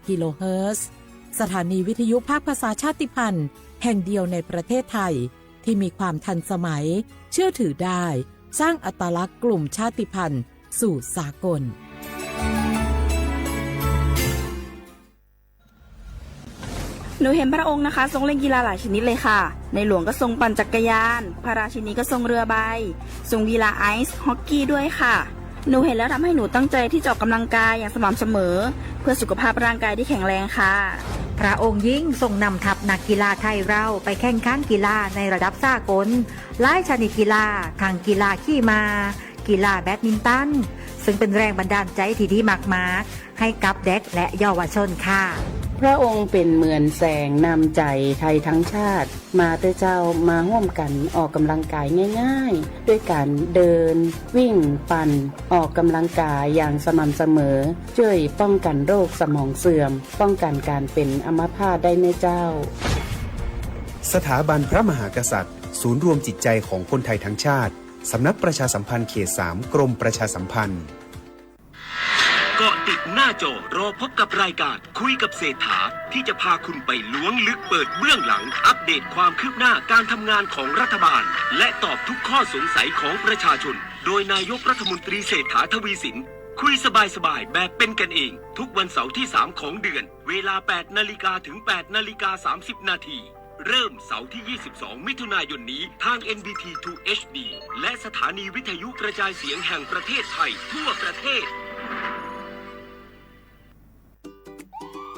กิโลเฮิรตซ์สถานีวิทยุภาคภาษาชาติพันธุ์แห่งเดียวในประเทศไทยที่มีความทันสมัยเชื่อถือได้สร้างอัตลักษณ์กลุ่มชาติพันธุ์สู่สากลหนูเห็นพระองค์นะคะทรงเล่นกีฬาหลายชนิดเลยค่ะในหลวงก็ทรงปั่นจักรยานพระราชินีก็ทรงเรือใบทรงกีฬาไอซ์ฮอกกี้ด้วยค่ะหนูเห็นแล้วทำให้หนูตั้งใจที่จะออกกำลังกายอย่างสม่ำเสมอเพื่อสุขภาพร่างกายที่แข็งแรงค่ะพระองค์ยิ่งทรงนำทัพนักกีฬาไทยเราไปแข่งขันกีฬาในระดับสากลหลายชนิดกีฬาทั้งกีฬาขี่ม้ากีฬาแบดมินตันซึ่งเป็นแรงบันดาลใจที่ดีมากๆให้กับเด็กและเยาวชนค่ะพระองค์เป็นเหมือนแสงนำใจไทยทั้งชาติมาเตเจ้ามาร่วมกันออกกำลังกายง่ายๆด้วยการเดินวิ่งปั่นออกกำลังกายอย่างสม่ำเสมอช่วยป้องกันโรคสมองเสื่อมป้องกันการเป็นอัมพาตได้ในเจ้าสถาบันพระมหากษัตริย์ศูนย์รวมจิตใจของคนไทยทั้งชาติสำนักประชาสัมพันธ์เขต 3 กรมประชาสัมพันธ์เกาะติดหน้าจอรอพบกับรายการคุยกับเศรษฐาที่จะพาคุณไปล้วงลึกเปิดเบื้องหลังอัปเดตความคืบหน้าการทำงานของรัฐบาลและตอบทุกข้อสงสัยของประชาชนโดยนายกรัฐมนตรีเศรษฐาทวีสินคุยสบายๆแบบเป็นกันเองทุกวันเสาร์ที่ 3 ของเดือนเวลา 8 นาฬิกาถึง 8 นาฬิกา 30 นาทีเริ่มเสาร์ที่ 22 มิถุนายนนี้ทาง NBT 2 HD และสถานีวิทยุกระจายเสียงแห่งประเทศไทยทั่วประเทศ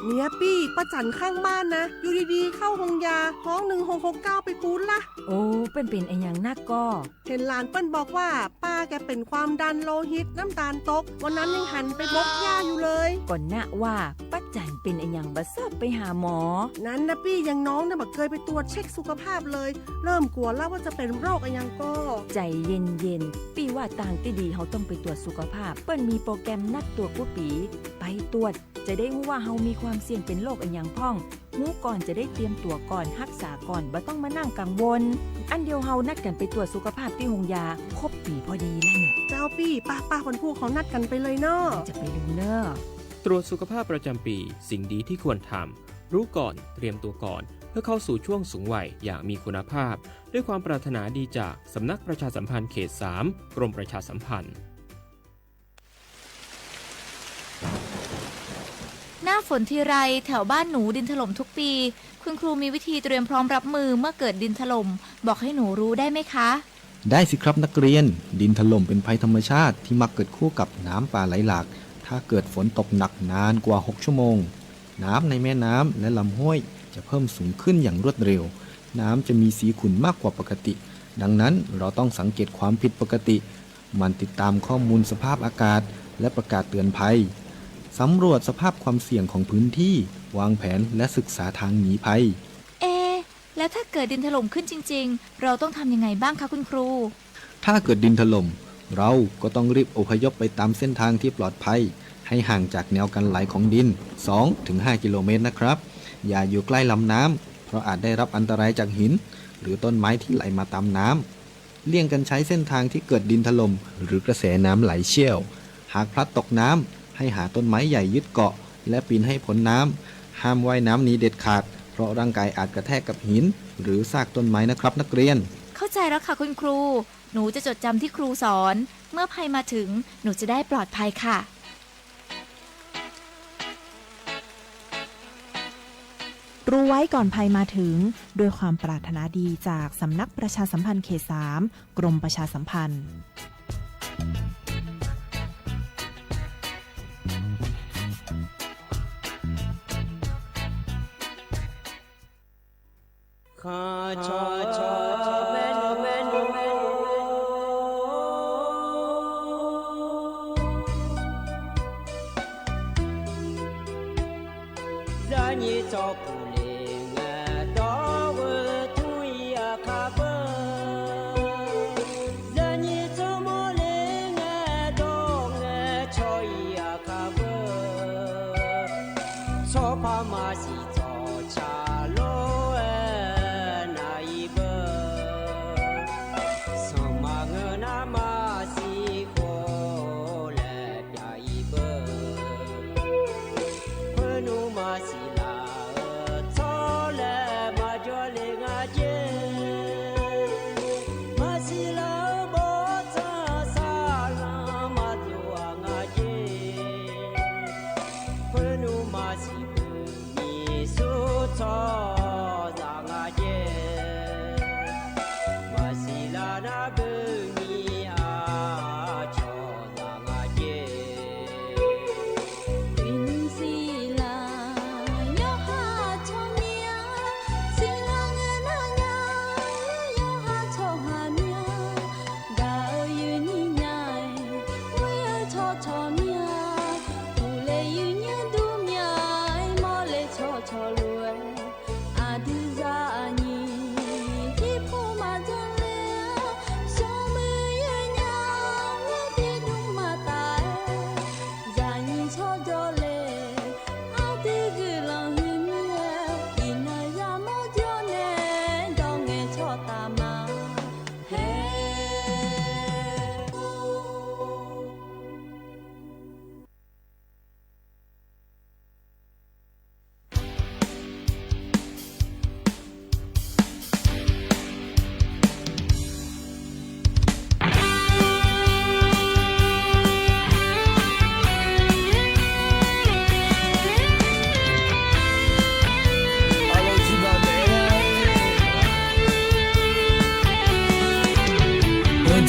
เมียปี้ประจันข้างบ้านนะอยู่ดีๆเข้าห้องยาห้อง1669ไปปูนละโอ้เป็นไอ้อย่างนักก็เห็นหลานเปิ้นบอกว่าป้าแกเป็นความดันโลหิตน้ำตาลตกวันนั้นยังหันไปบกยาอยู่เลยก่อนหน้าว่าป้าจันเป็นไอ้อย่างบัดซอบไปหาหมอนั้นนะปี้ยังน้องนะบักเคยไปตรวจเช็คสุขภาพเลยเริ่มกลัวแล้วว่าจะเป็นโรคอะไรยังก็ใจเย็นๆปี้ว่าต่างที่ดีเขาต้องไปตรวจสุขภาพเปิ้นมีโปรแกรมนัดตรวจผู้ปีไปตรวจจะได้รู้ว่าเฮามีความเสี่ยงเป็นโรคอันยังพ่องรู้ก่อนจะได้เตรียมตัวก่อนรักษาก่อนบ่ต้องมานั่งกังวลอันเดียวเฮานัดกันไปตรวจสุขภาพที่โรงยาครบปีพอดีแล้วเนี่ยเจ้าปี้ป้าคนผู้เขานัดกันไปเลยเนาะจะไปดูเนาะตรวจสุขภาพประจำปีสิ่งดีที่ควรทำรู้ก่อนเตรียมตัวก่อนเพื่อเข้าสู่ช่วงสูงวัยอย่างมีคุณภาพด้วยความปรารถนาดีจากสำนักประชาสัมพันธ์เขต 3 กรมประชาสัมพันธ์หน้าฝนทีไรแถวบ้านหนูดินถล่มทุกปีคุณครูมีวิธีเตรียมพร้อมรับมือเมื่อเกิดดินถล่มบอกให้หนูรู้ได้ไหมคะได้สิครับนักเรียนดินถล่มเป็นภัยธรรมชาติที่มักเกิดคู่กับน้ำป่าไหลหลากถ้าเกิดฝนตกหนักนานกว่า6ชั่วโมงน้ำในแม่น้ำและลำห้วยจะเพิ่มสูงขึ้นอย่างรวดเร็วน้ำจะมีสีขุ่นมากกว่าปกติดังนั้นเราต้องสังเกตความผิดปกติมันติดตามข้อมูลสภาพอากาศและประกาศเตือนภัยสำรวจสภาพความเสี่ยงของพื้นที่วางแผนและศึกษาทางหนีภัยแล้วถ้าเกิดดินถล่มขึ้นจริงๆเราต้องทำยังไงบ้างคะคุณครูถ้าเกิดดินถล่มเราก็ต้องรีบอพยพไปตามเส้นทางที่ปลอดภัยให้ห่างจากแนวกันไหลของดิน 2-5 กิโลเมตรนะครับอย่าอยู่ใกล้ลำน้ำเพราะอาจได้รับอันตรายจากหินหรือต้นไม้ที่ไหลมาตามน้ำเลี่ยงกันใช้เส้นทางที่เกิดดินถล่มหรือกระแสน้ำไหลเชี่ยวหากพลัดตกน้ำให้หาต้นไม้ใหญ่ยึดเกาะและปีนให้พ้นน้ำห้ามว่ายน้ำหนีเด็ดขาดเพราะร่างกายอาจกระแทกกับหินหรือซากต้นไม้นะครับนักเรียนเข้าใจแล้วค่ะคุณครูหนูจะจดจำที่ครูสอนเมื่อภัยมาถึงหนูจะได้ปลอดภัยค่ะรู้ไว้ก่อนภัยมาถึงด้วยความปรารถนาดีจากสำนักประชาสัมพันธ์เขต 3 กรมประชาสัมพันธ์No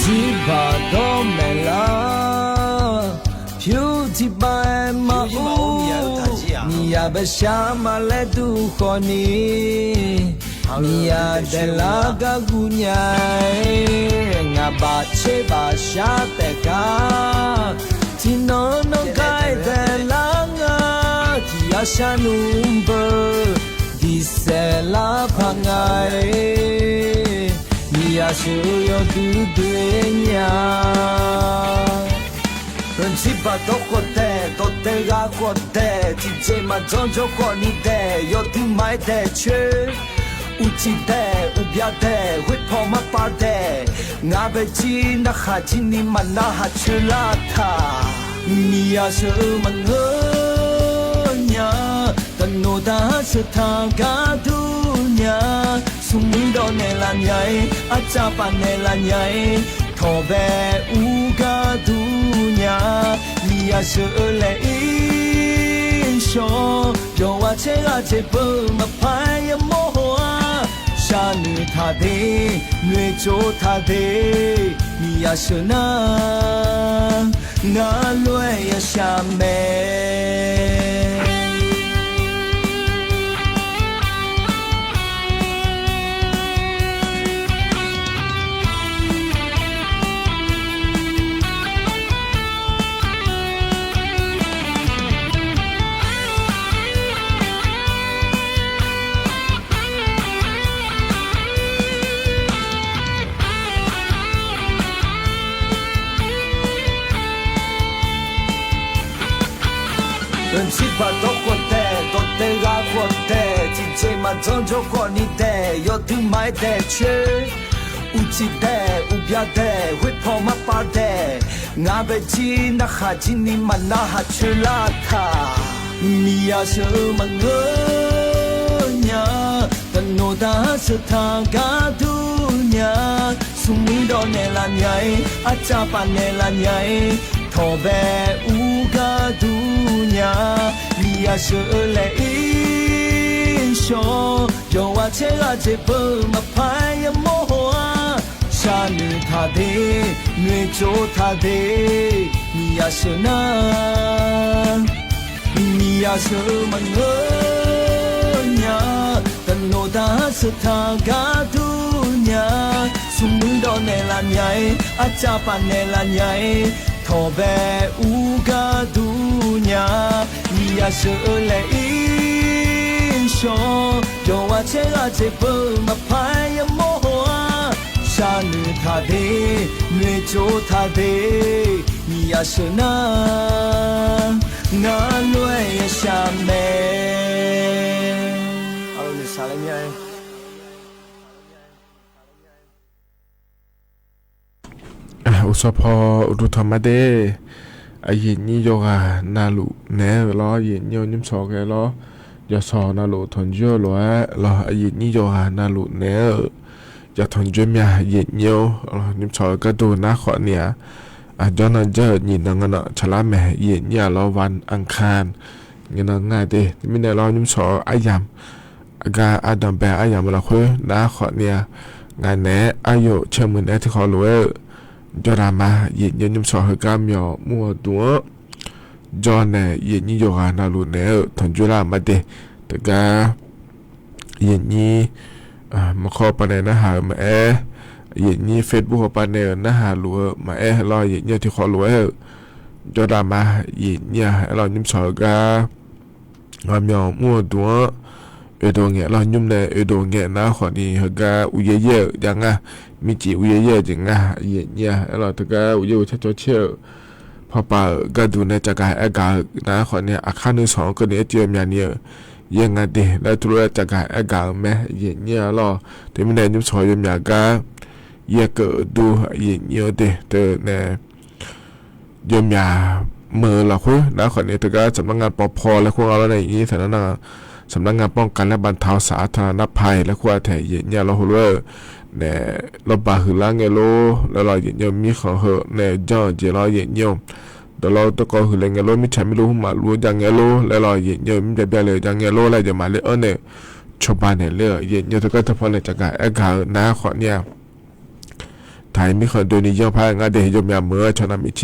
几把都没了，飘起白马乌，你呀不想嘛来渡河你，你呀得那个姑娘，我把车把下得嘎，听侬侬开的浪啊，只要下努不，第三拉旁爱。你呀是有对对呀，人气把都活的，都得啊活的，姐姐嘛终究活你的，有对买的去，无记的无标的，会跑嘛把的，我被记那哈记你嘛那哈去了他，你呀是嘛我呀，但我的是他嘎杜呀。Sumundo nela nyai, acapa nela nyai, tobe uga dunya, niya shule insho, yo ache bu mapaya moa, shanu thade, nuejo thade, niya shuna, na lue ya shame.人气把都活的，都得啊活的，姐姐嘛终究活你的，有对买的去，无记的无标的，会跑嘛把的，我被记那哈记你嘛那哈去了他，你呀是嘛我呀，但我的是他嘎杜呀，苏米多内拉nyai，阿扎巴内拉nyai。tobe uga dunya liya shule insho yo ache bu mapaya moa shanu thade nuejo thade liya shuna liya shumanya tano da satha ga dunya sumundo nela nyai achapa nela nyai tobe uga dunya liya shule insho yo ache bu mapaya moa shanu thade nuejo thade liya shuna na lue ya shame alo ni sale nyai Usopo urutamade ayini yoga nalu ne lo ayini nim soge lo ya so nalu tonjo lo ayini yoga nalu ne ya tonjo mya ayini nim soge do na kho nia jona je ni nang na chala me ayini lo wan angkhan ni na nga de mi ne lo nim so ayam ga adam ba ayam la khwe na kho nia nga ne ayo chemun e ti kho lo cho ra mà hiện nhân nhung sọ hơi cam nhỏ mua đũa cho này hiện như yoga nào luôn nè thằng chú làm mà để tất cả hiện như mà kho bên này nó hà mà hiện như Facebook bên này nó hà luôn mà lo hiện như thì khó luôn cho ra mà hiện như lo nhung sọ ga cam nhỏ mua đũa ở đồ nghe lo nhung này ở đồ nghe nó khỏi đi hơi ga uye ye chẳng à mi chỉ uye ye chẳng à hiện nha lo tất cả uye cho chơiพอป่าก็ดูในจากการอากาศนะคนเนี่ยอาคารที่สองก็เนี่ยเจียมอย่างเนี่ยยังไงดีแล้วทุเรศจากการอากาศแม่อย่างเนี่ยล่ะแต่ไม่ได้ยุ่งสอยยุ่งอย่างก็ยังเกิดดูอย่างเนี่ยเด็ดเนี่ยยุ่งอย่างมือเราคุยนะคนเนี่ยแต่ก็สำนักงานปภและพวกเราในนี้สำนักงานป้องกันและบรรเทาสาธารณภัยและควาแถอย่างเนี่ยเราหัวเนี่ยเราบาหือล้างเงโลแล้วเราอย่างเนี่ยมีของเหอะเนี่ยย่อเจเราอย่างเนี่ยแต่เราตะกอหือแรงเงโลมิฉันไม่รู้มารู้จังเงโลแล้วเราอย่างเนี่ยมีแต่เบี้ยเลยจังเงโลอะไรจะมาเลยเนี่ยชาวบ้านเนี่ยเลยอย่างเนี่ยตะก็ทพอเนี่ยจากการแอคหาหน้าขอเนี่ย ไทยไม่เคยโดนย่องพายงาเดยมยาเมื่อชนะมิเช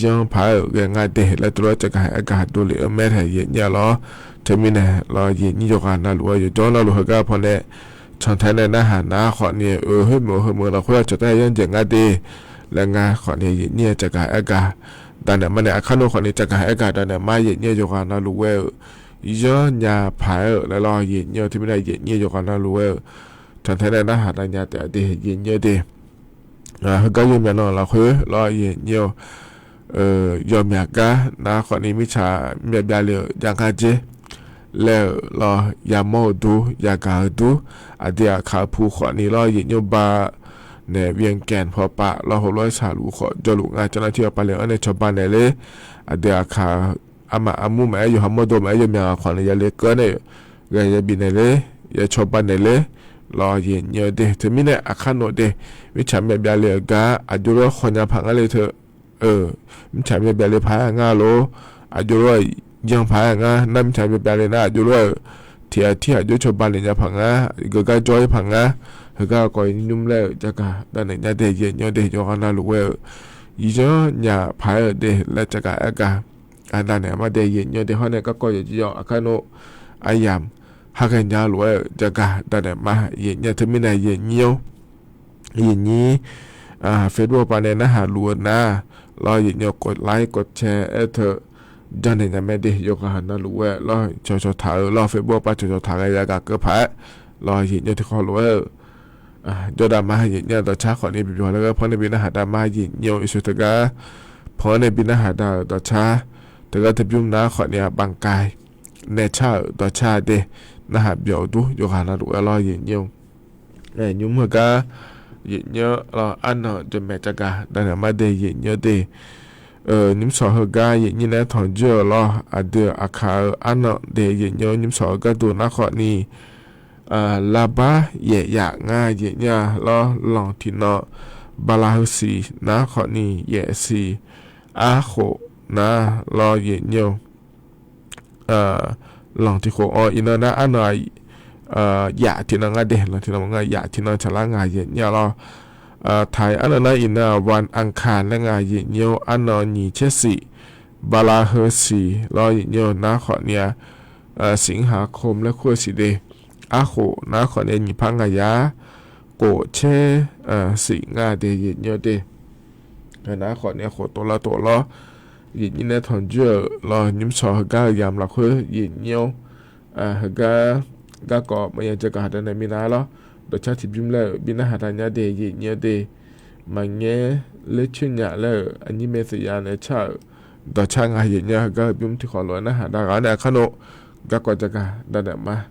ย่องพายงาเดและตัวจะกายอากาศดูเลยแม่ไทยเย็นยาล้อเทมินรอเย็นนี่ยกันน่ารู้อยู่จ้องน่ารู้เหรอพอเนี่ยช่างไทยในหน้าหาหน้าขอเนี่ยเฮ้ยเมื่อเราคุยจะได้ยังจะงาเดและงาขอเนี่ยเย็นเนี่ยจะกายอากาศแต่เนี่ยมันเนี่ยอาคารโนขอเนี่ยจะกายอากาศแต่เนี่ยมาเย็นเนี่ยอยู่กันน่ารู้ย้อนยาพายแล้วรอเย็นเนี่ยที่ไม่ได้เย็นเนี่ยอยู่กันน่ารู้ช่างไทยในหน้าหาหน้าเนี่ยแต่เดเย็นเนี่ยเดก็ยังมีน้องเราคือรอเย็นเนี่ยยอมอยากกะนะขอนี้มิชาเมียบาเลียยังกะเจแล้วรอยาโมดูยากาดูอาเดียขาผู้ขอนี้รอเย็นเนี่ยบาเนี่ยเวียงแก่นพอปะรอ600ชาลูขอจลุงานเจ้าหน้าที่ไปเลยในชาวบ้านไหนเลยอาเดียขาอามาอามูแม่อยู่ฮัมโมโดแม่อยู่เมียขอนี้ยาเล็กก็เนี่ยยาบินไหนเลยยาชาวบ้านไหนเลยรอเย็นเนี่ยเดถึงมิเนี่ยอาคารโนเดมิชาเมียบาเลียกะอาจุรขอนยาผังอะไรเถอะมิชาเมียบาเลียพายงาโลอาจุรยังพายงาน้ำชาเมียบาเลียน่าอาจุรเทียจุชาวบ้านเนี่ยผังงาก็จอยผังงาก็คอยนุ่มแล้วจะกะแต่เนี่ยเดเย็นเนี่ยเดยกันน่ารู้ยี่จ้าเนี่ยพายเดแล้วจะกะอากาอันนั้นเนี่ยมาเดเย็นเนี่ยเดเขาเนี่ยก็คอยจะอาคารโนอายามหากยาหลวยจะกะแต่เนี่ยมาเย็นเนี่ยถึงไม่ได้เย็นเงี้ยวเย็นนี้เฟซบุ๊กปานเนี่ยนะหาล้วนนะรอเย็นเนี่ยกดไลค์กดแชร์เถอะจันเนี่ยไม่ได้ยกหันนะรู้ว่ารอชอถ่ายรอเฟซบุ๊กปะชอถ่ายอะไรกันก็พายรอเย็นเนี่ยที่เขารู้จอดามาเย็นเนี่ยต่อช้าขอนี้ไปพอแล้วก็เพราะในบินอาหารดามาเย็นเงี้ยวอิสุตกะเพราะในบินอาหารดาต่อช้าแต่ก็ทบยุ่งนะขอเนี่ยบางกายในชาต่อชาเดนะฮะเบียวดูยกหันนะรู้ว่ารอเย็นเงี้ยวยุ่งเหมือนกันเย็นเยอะเราอันเนาะจนแม่จักะแต่เนี่ยมาเดย์เย็นเยอะเดนิมสอเหกาเย็นนี่นะถอนเจอเราอาเดืออาคาอันเนาะเดย์เย็นเยอะนิมสอก็ตัวนักขอนี่ลาบาเย่ยากง่ายเย็นเนี่ยเราลองที่เนาะบาลาฮสีนักขอนี่เย่สีอาโคนะเราเย็นเยอะลองที่โคอินเนอร์นะอันเนาะอยากที่นั่งเด่นเราที่นั่งอยากที่นั่งฉลาดงานเย็นเนี่ยเราไทยอันนั้นอินนาวันอังคารและงานเย็นเยอะอันนั้นนี่เชสิบาลาเฮสีเราเย็นเยอะนะขอเนี่ยสิงหาคมและขั้วสีเดอาโคนะขอเนี่ยนี่พังงายาโกเชสิงาเดเย็นเยอะเดนะขอเนี่ยโคตัวละเย็นเนี่ยถอนเจอเรายิ้มสอก้ายามเราคือเย็นเยอะก็มันยังจะกระหัตในมินาล้อโดยชาติบิมเลยบินาหัตanyaเดย์เนี่ยเดย์มันเงี้ยเล็กชิ้นใหญ่เลยอันนี้เมสยาในชาโดยช่างอายุเนี่ยก็บิมที่ขอร้อยนะฮะดังนั้นขนมก็จะกระดันมาเ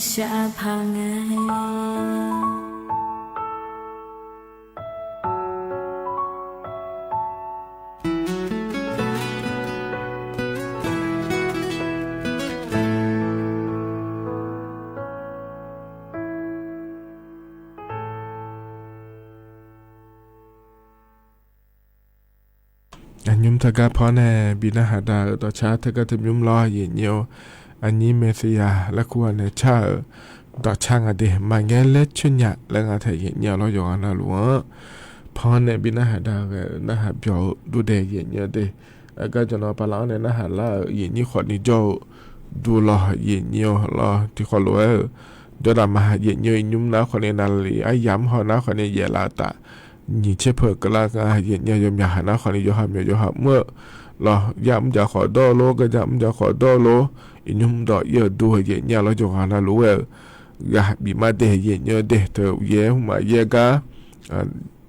อันยุมทกาพอแน่บินาหาดาต่อชาทกาทยุมล้อเย็นเยียวอันนี้เมสยาและควรในชาต่อช่างอดีมาแง่เล็ดชุนยะและงาเทเย็นเยียวเราอยู่กันนะหลวงพอแน่บินาหาดาเกนะหาเปียวดูเดเย็นเยียวเดก็จะนอปลาในนะหาละเย็นยี่ขอนี้โจดูล้อเย็นเยียวล้อที่ขอรู้เดี๋ยวเรามาเย็นเยียวยุมนะคนในนาลีไอ้ย้ำหอนะคนในเยลาตานี่เชื่อเพื่อกลากาเย็นยมยาหานะขอนิยมยมเมื่อเราย้ำจะขอดอโลก็ย้ำจะขอดอโลอินุมดอกเยอะดูเย็นยาเราจะหานะรู้กะบีมาเดเย็นเยอะเดเธอเย่มาเยกา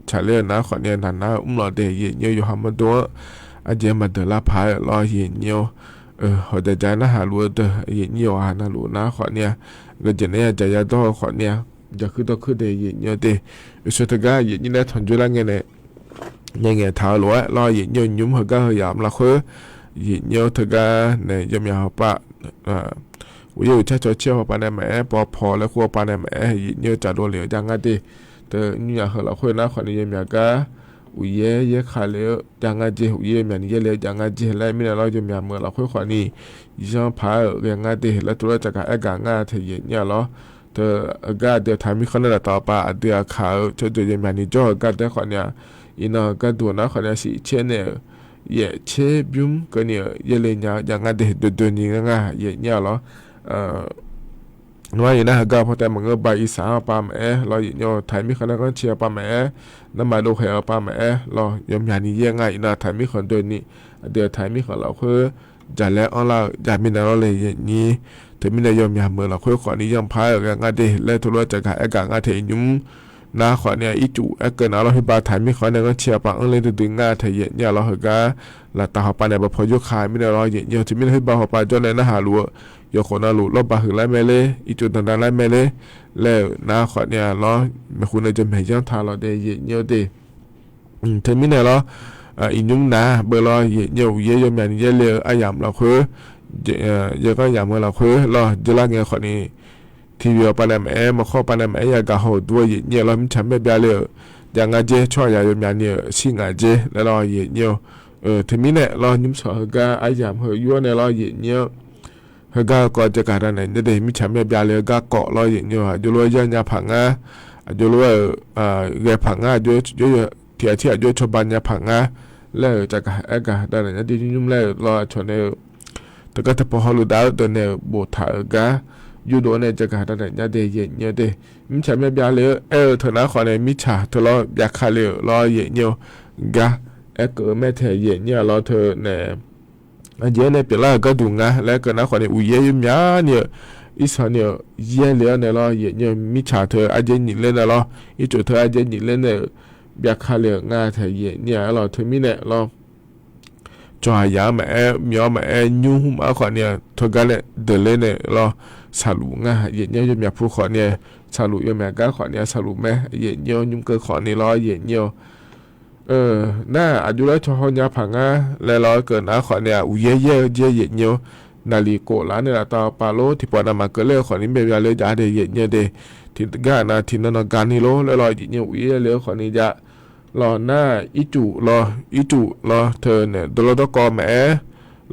ชาเลียนะขอเนี่ยนันนะเราเดเย็นเยอะอยู่หามาตัวอาเจมาเดลาพายรอเย็นเยอะเขาจะใจนะหารู้เดเย็นเยอะหานะรู้นะขอเนี่ยก็จะเนี่ยจะยาดอขอเนี่ยจะคือต้องคือเดย์เยอะเดย์สุดท้ายเย็นนี่แหละทนจุลังเงี้ยเนี่ยยังไงท้าหลวงรอเย็นยนยุ่มหัวก็ยามละคือเย็นเยอะถึงกันเนี่ยยามยาวปะวิวเช่าเชี่ยวปะเนี่ยแม่พอแล้วคัวปะเนี่ยแม่เย็นเยอะจะโดนเหลียวจังกันดิแต่นี่อยากเหรอคุยนะคนนี้ยามยาก็วิเย่ขาเหลียวจังกันดิวิเย่มันนี่เหลียวจังกันดิแล้วมีอะไรยามยาเมื่อเราคุยคนนี้ยิ่งพาเรื่องกันดิแล้วตัวจะการกันงานเทียนเนี่ยหรอเธอก็เดี๋ยวทำมีคนละต่อไปเดี๋ยวเขาจะดูยังไงนี่จ่อก็เดี๋ยวคนเนี่ยอีน้องก็ดูนะคนเนี่ยสิเช่นเนี่ยเช่บิมก็เนี่ยเลยเนี่ยยังไงเดี๋ยวดูนี่ก็ง่ายเนี่ยหรอว่าอย่างนั้นก็พอแต่มันก็ไปอีสานป้าแม่เราเนี่ยทำมีคนก็เชียร์ป้าแม่น้ำมาดูเหรอป้าแม่เรายอมอย่างนี้ยังไงนะทำมีคนด้วยนี่เดี๋ยวทำมีคนเราคือจะแล้วเราจะมีอะไรเลยอย่างนี้ถึงไม่ได้ยอมยามเมื่อเราคุยขอนี้ยังพายกันงานเดและทุรจะขายกันงานเทยุ่มนาขอเนี่ยอีจูเกินเราให้บาถ่ายไม่ขอเนี่ยก็เชียร์ปังเลยดึงงานเทเย็นเนี่ยเราเหรอก็ละตาหอบปานเนี่ยพอยกขายไม่ได้รอเย็นเยอะถึงไม่ได้ให้บาหอบปานจนในนาหาลัวยกคนน่าหลุดรอบบาหือไล่แม่เลยอีจูต่างๆไล่แม่เลยแล้วนาขอเนี่ยเราไม่คุณเลยจะไม่ยังทาเราเดเย็นเยอะเดถึงไม่ได้เราอีนุ่งนาเบอร์เราเย็นเยอะเยอะแบบนี้เยอะเลยอายามเราคือเยอะก็อย่างเมื่อเราคือเราจะลากเงี้ยคนนี้ทีวีปานแม่มาข้อปานแม่อยากเขาด้วยเนี่ยเราไม่ทำแบบเลยอย่างเจ๊ช่วยอย่างอย่างเนี่ยสิ่งเจ๊แล้วเราเนี่ยทีนี้เนี่ยเรายิ้มสวยก็อายามเหยื่อเนี่ยเราเนี่ยก็จะการอะไรเนี่ยเดี๋ยวไม่ทำแบบเลยก็เกาะเราเนี่ยจะรู้ยังจะผังจะรู้เรื่องผังจะเที่ยวจะชอบบ้านจะผังแล้วจะการได้เนี่ยที่ยุ่งแล้วเราชวนเนี่ยแต่ก็ถ้าพอเราได้ตัวเนี่ยบทถ่ายก็ยูโดเนี่ยจะการได้เนี่ยเดย์เนี่ยเดย์มิฉาไม่ยาเลยเธอหน้าขอเนี่ยมิฉาเธอรออยากขาเลยรอเนี่ยก็เกิดแม่เธอเนี่ยรอเธอเนี่ยอันเยอะเนี่ยเปล่าก็ดูงะแล้วก็หน้าขอเนี่ยอุ้ยเยี่ยมยาเนี่ยอีสานเนี่ยเยี่ยเลยเนี่ยรอเนี่ยมิฉาเธออาจจะหนีเล่นแล้วอีจุดเธออาจจะหนีเล่นเนี่ยอยากขาเลยงาเธอเนี่ยรอเธอมิเนี่ยรอจอยาแม่มีอแม่ยุ่งมาขอเนี่ยทุกการเนี่ยเดินเล่นเนี่ยรอสรุปง่ายเย็นเนี่ยยังอยากพูดขอเนี่ยสรุปยังแม่ก็ขอเนี่ยสรุปแม่เย็นเนี่ยยุ่งเกินขอเนี่ยรอเย็นเนี่ยน่าอายุแล้วชอบยาผังแล้วรอเกินนะขอเนี่ยอุ้ยเยอะเย็นนาลีโกล้านเนี่ยต่อปาโลที่ปอดมาเกิดเรื่องขอนี้ไม่ได้เลยจะได้เย็นเนี่ยเดที่ก้านาที่นั่นการนี่โลแล้วรอเย็นเนี่ยอุ้ยเลี้ยวขอนี้จะรอหน้าอีจูรอเธอเนี่ยตัวเราต้องกอแม่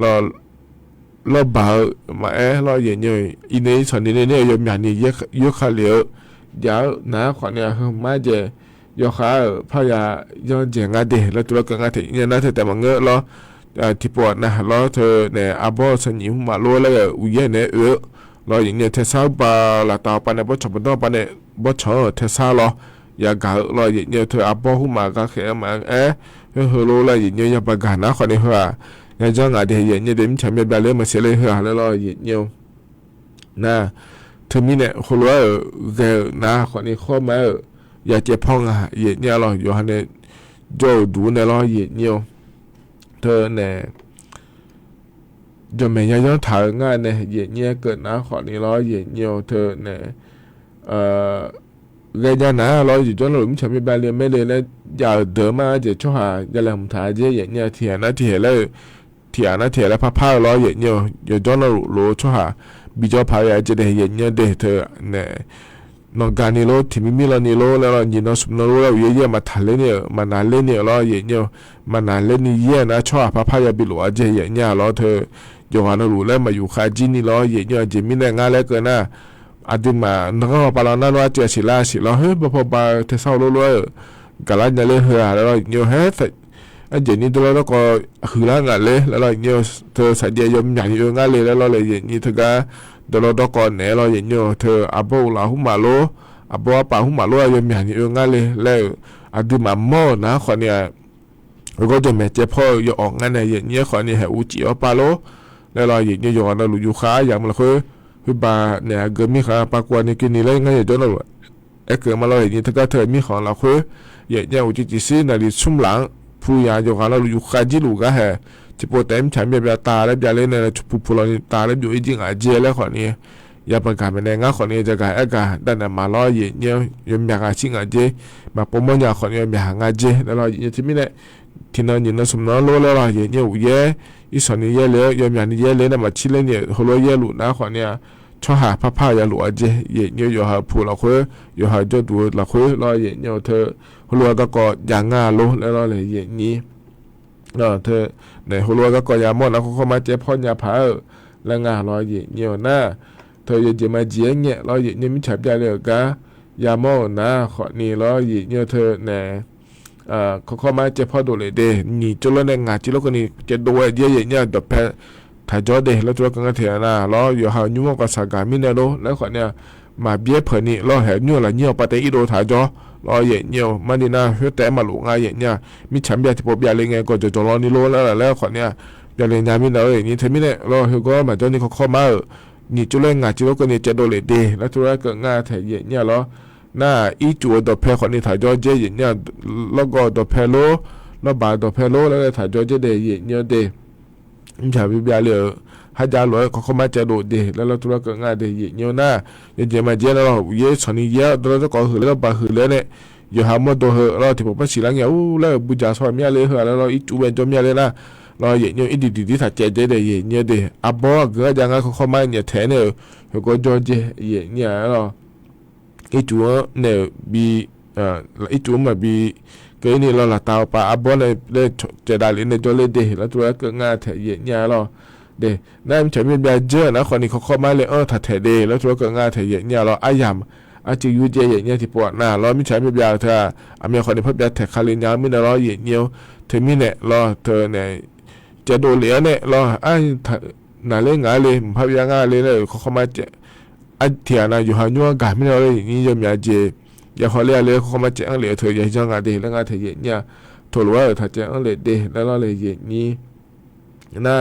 รอบ่าวแม่รอเย็นเนี่ยอีนี้ส่วนนี้เนี่ยยอมอย่างนี้เยอะขาเหลียวยาวนะขอเนี่ยคือมาเจยอขาพยาย้อนเจงาเดแล้วตัวก็งาเถเนี่ยนะเธอแต่มันเงอะรอที่ปวดนะรอเธอเนี่ยอาบอสนิมมาโลแล้วอุ้ยเนี่ยรออย่างเนี่ยเธอสาวบาละตาปานเนี่ยบ่ชอบต้องปานเนี่ยบ่ชอบเธอสาวรออยากรออย่างเนี่ยเธออาบอหุ่มมาก็แค่มาเฮโลแล้วอย่างเนี่ยอยากประกาศนะขอเนี่ยเหรอเนี่ยจ้างงานเดียอย่างเนี่ยเดี๋ยวมันฉันไม่ได้เลยมาเสียเลยเหรอแล้วรออย่างเนี่ยนะเธอมีเนี่ยคนรู้เกนะขอเนี่ยข้อมาอยากเจ็บพ้องอย่างเนี่ยรออยู่ฮันเนี่ยโจดูเนี่ยรออย่างเนี่ยเธอเนี่ย就每年就谈案呢也捏个拿好你了也有的呢cái nhà nào lo gì cho nó cũng chẳng biết bao nhiêu mấy lần là giờ đỡ mà chỉ cho hà giờ làm thà chứ vậy nha thì nó thì là papa lo vậy nhiều giờ cho nó lố cho hà bị cho phải vậy chỉ để vậy nha để thợ nè nó gan đi lo thì mình lo đi lo là nhìn nó sụp nó lo vậy mà thà lên nhiều mà nà lên nhiều lo vậy nhiều mà nà lên nhiều nó cho hà papa giờ bị lo chứ vậy nha lo thợ giờ hà nó lú lên màอยู่khai chín đi lo vậy nhiều chỉ mình là ngay lấy cái naอาจมาน้องปาลานาว่าเจอสิลาสิเราเฮ้ยพอบาเทเศร้ารัวๆกะลาเนี่ยเลยเหือแล้วเราเยอะเฮ้ยอันเจนี่ตัวเราก็หือละงานเลยแล้วเราเยอะเธอสัญญายมอย่างเยอะงานเลยแล้วเราเลยอย่างนี้เธอก็ตัวเราต้องก่อนเนี่ยเราอย่างเยอะเธออาโบลาหุมาโลอาโบป่าหุมาโลยมอย่างเยอะงานเลยแล้วอาจมาหม้อนะคนเนี่ยเราก็จะแม่เจ้าพ่ออย่าออกงานในอย่างเงี้ยคนเนี่ยให้อุจิเอาปาโลแล้วเราอย่างเงี้ยอยู่กันเราอยู่ค้าอย่างมันคือคือบ่าเนี่ยเกิดมีขาปากวนนี่กินนี่เลยงั้นอย่าจนเราเกิดมาเราอย่างนี้ถ้าก็เธอมีของเราคืออย่างอุจิสินาดิชุ่มหลังผู้ยาอยู่กันเราอยู่ขาจิลูกก็แห่ที่ปวดเต็มฉันแบบตาแล้วแบบเล่นเนี่ยผู้เราตาแล้วอยู่จริงอาเจียแล้วคนนี้อย่าประกาศเป็นแรงงานคนนี้จะกลายอากาศด้านนั้นมาล้ออย่างเงี้ยยังอยากอาชิงอาเจมาปมอยากคนนี้อยากอาเจแล้วเราอย่างที่ไม่ได้ที่นั่นอยู่นั่นสมน้องรู้แล้วเราอย่างเงี้ยเย่อีสอนนี่เย่เลยยังอย่างนี้เย่เลยนะมาชิลเนี่ยหัวเย่หลุดนะคนนี้ชอบหาผ้ายาหลวเจเย่เนี่ยอยู่หาผู้เราคุยอยู่หาจดูเราคุยเราเย่เนี่ยเธอหัวก็ก่อย่างงาลุแล้วเราเลยเย่นี้เธอในหัวก็ก่อยามอนะเขาเข้ามาเจ็บพ่อยาผาแล้วงาเราเย่เนี่ยนะเธอจะมาเจียงเนี่ยเราเย่เนี่ยมิจฉาใจเลยกะยามอนะขอนี่เราเย่เนี่ยเธอเนี่ยเขาเข้ามาเจ็บพ่อดูเลยเดนี่จุลเนี่ยงาจิโลคนนี้จะดูเย่เนี่ยดอกแพถ้าจอเดแล้วตัวกันเถียนะเราอยู่หายุ่งกับสากามินโลแล้วคนเนี่ยมาเบี้ยเผื่อนี่เราเห็นยุ่งละเงี้ยปะเตอีโดถ้าจอเราเย่เนี่ยมันนี่นะเพื่อแต่มาหลงไงเย่เนี่ยมิฉันเบี้ยที่ปบเบี้ยเลยไงก็จะจอรอนี่โลแล้วคนเนี่ยเบี้ยเลยยามินเลยนี่เธอมิเนี่ยเราเฮก็มาจอนี่เขาเข้ามานี่จุลงาจิโลคนนี้จะดูเลยเดแล้วตัวก็งาเถียเย่เนี่ยเราน่าอีจูดอกเพลคนนี้ถ่ายจอเจเย่เนี่ยแล้วก็ดอกเพลโลแล้วบาดอกเพลโลแล้วถ่ายจอเจเดเย่เนี่ยเดมิฉาบิบยาเลยฮัจจาลอยเขามาจะดูเดแล้วเราตัวก็งาเดเย่เนี่ยนะยังจะมาเจแล้วเย่สนิเย่เราจะก่อหือแล้วบาหือแล้วเนี่ยอยู่หาหมดตัวเหอเราที่ผมไปสิลังเนี่ยแล้วบุญจ่าสอนเมียเลยเหอแล้วเราอีจูเป็นจอมเมียเลยนะเราเย่เนี่ยอีดีถ่ายเจเดเย่เนี่ยเดอับบอกเกิดยังไงเขามาเนี่ยแทนเนี่ยเขาก็จอเจเย่เนี่ยเราอีจูเนี่ยบีอีจูมาบีก็นี่เราละตาวปะอับบอนเลยจะได้เลยในจอเลยเดแล้วตัวก็งาแถเย็นยาเราเดนั่นฉันเป็นแบบเจอนะคนนี้เขาเข้ามาเลยถ้าแถเดแล้วตัวก็งาแถเย็นยาเราอายามอาจจะยูเจเย็นยาที่ปวดหน้าเราไม่ใช่เป็นแบบเธออเมริกันคนนี้เพิ่มแบบแถคารินยาไม่ได้เราเย็นเยียวเธอมีเนี่ยเราเธอเนี่ยจะโดนเหลียเนี่ยเราหนาเล่งงาเลยพับยางงาเลยเลยเขาเข้ามาเจอันเถียนะอยู่หาญัวกาไม่ได้เลยอย่างนี้จะมีอาเจอย่าขอเลี้ยเลยเขามาเจอังเหลียเธออย่าจังอาเดแล้วงาเธอเย็นเนี่ยถูกว่าถ้าเจอังเหลียเดแล้วเราเลยเย็นนี้น่า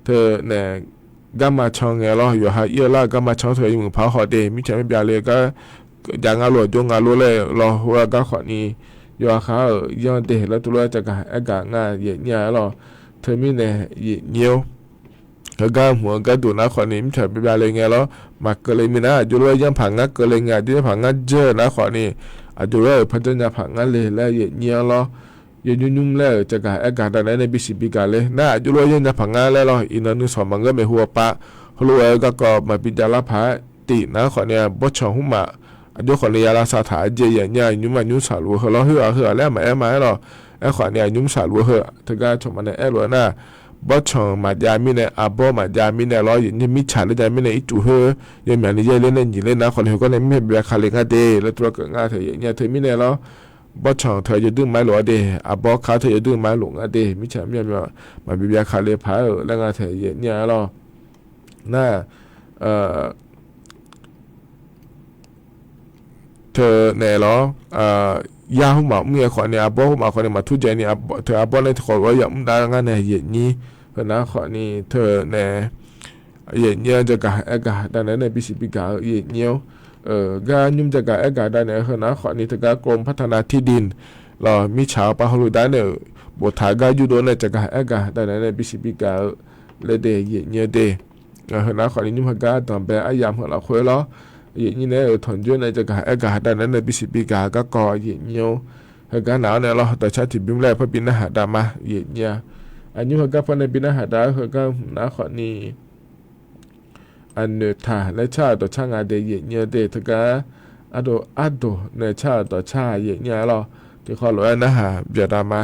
เธอเนี่ยกำมาช่องเงาเราอยู่หาเยอะละกำมาช่องเธออยู่เผาหอเดมิใช่ไม่เปล่าเลยก็อย่างงาหลวดจงงาหลวดเลยเราหัวก็ขอนี้อยู่หาเขาย้อนเดแล้วตัวเราจะกะอากาศงาเย็นเนี่ยเราเธอมีเนี่ยเย็นเยี่ยวก็กำหัวก็ดูนะขอนี้มิใช่ไม่เปล่าเลยไงเรามาเกลยมีนะจุลยังผังงักเกลยงาที่ผังงักเจอนะขอนี้จุลพัฒนาผังงักเลยแล้วเย็นเยี่ยวเรายุ่งแล้วจะกะอากาศอะไรในบิสิบิกาเลยน่าจุลยังจะผังงักแล้วเราอินนึสอนมันก็ไม่หัวปะฮัลโหลก็มาปิจาราพาตีนะขอนี้บดช่องหุ่มมาจุขอนี้ยาลาสาถาเจียเนี่ยยุ่งมายุ่งสาลัวเราเหือแล้วมามาเราขอนี้ยุ่งสาลัวถึงก็ชมมันในลัวน่าบดช่องมาจามิเนี่ยอาบมาจามิเนี่ยเราอย่างนี้มิฉาเลยจามิเนี่ยอีจูเฮยังมีอะไรเล่นยิงเล่นนะคนเขาก็เลยไม่แบบคาเลงาเดแล้วตัวก็งาเธออย่างเงี้ยเธอมิเนี่ยเราบดช่องเธอจะดึงไม้หลวเดอาบเขาเธอจะดึงไม้หลวงเดมิฉามีอะไรมาแบบคาเลพายแล้วงาเธออย่างเงี้ยเราน่าเธอเนี่ยเรายาหุ่มหมาเมื่อขอเนี่ยอาบหุ่มหมาขอเนี่ยมาทุจเนี่ยเธออาบเนี่ยขอว่าอย่างได้งานเนี่ยอย่างนี้เพราะนะขอนี่เธอเนี่ยอย่างเงี้ยจะกะอากาศได้ในบิสิบิกาอย่างเงี้ยการยุ่งจะกะอากาศได้เนี่ยเพราะนะขอนี่เธอการกรมพัฒนาที่ดินเรามีชาวปะฮลุได้เนี่ยบทถ่ายการยูโดเนี่ยจะกะอากาศได้ในบิสิบิกา le de ye nye de na khwa ni nyum ga dan be ayam ho la khwe lo ye ni ne thon jo ne ja ga da na ne bisi bi ga ko ye nyo ga na ne lo ta cha ti bim le pha bin na ha da ma ye nya anyu ga pha ne bin na ha da ga na khwa ni an ta le cha do cha nga de ye nye de ta ga ado ne cha do cha ye nya lo ti kho lo na ha bia da ma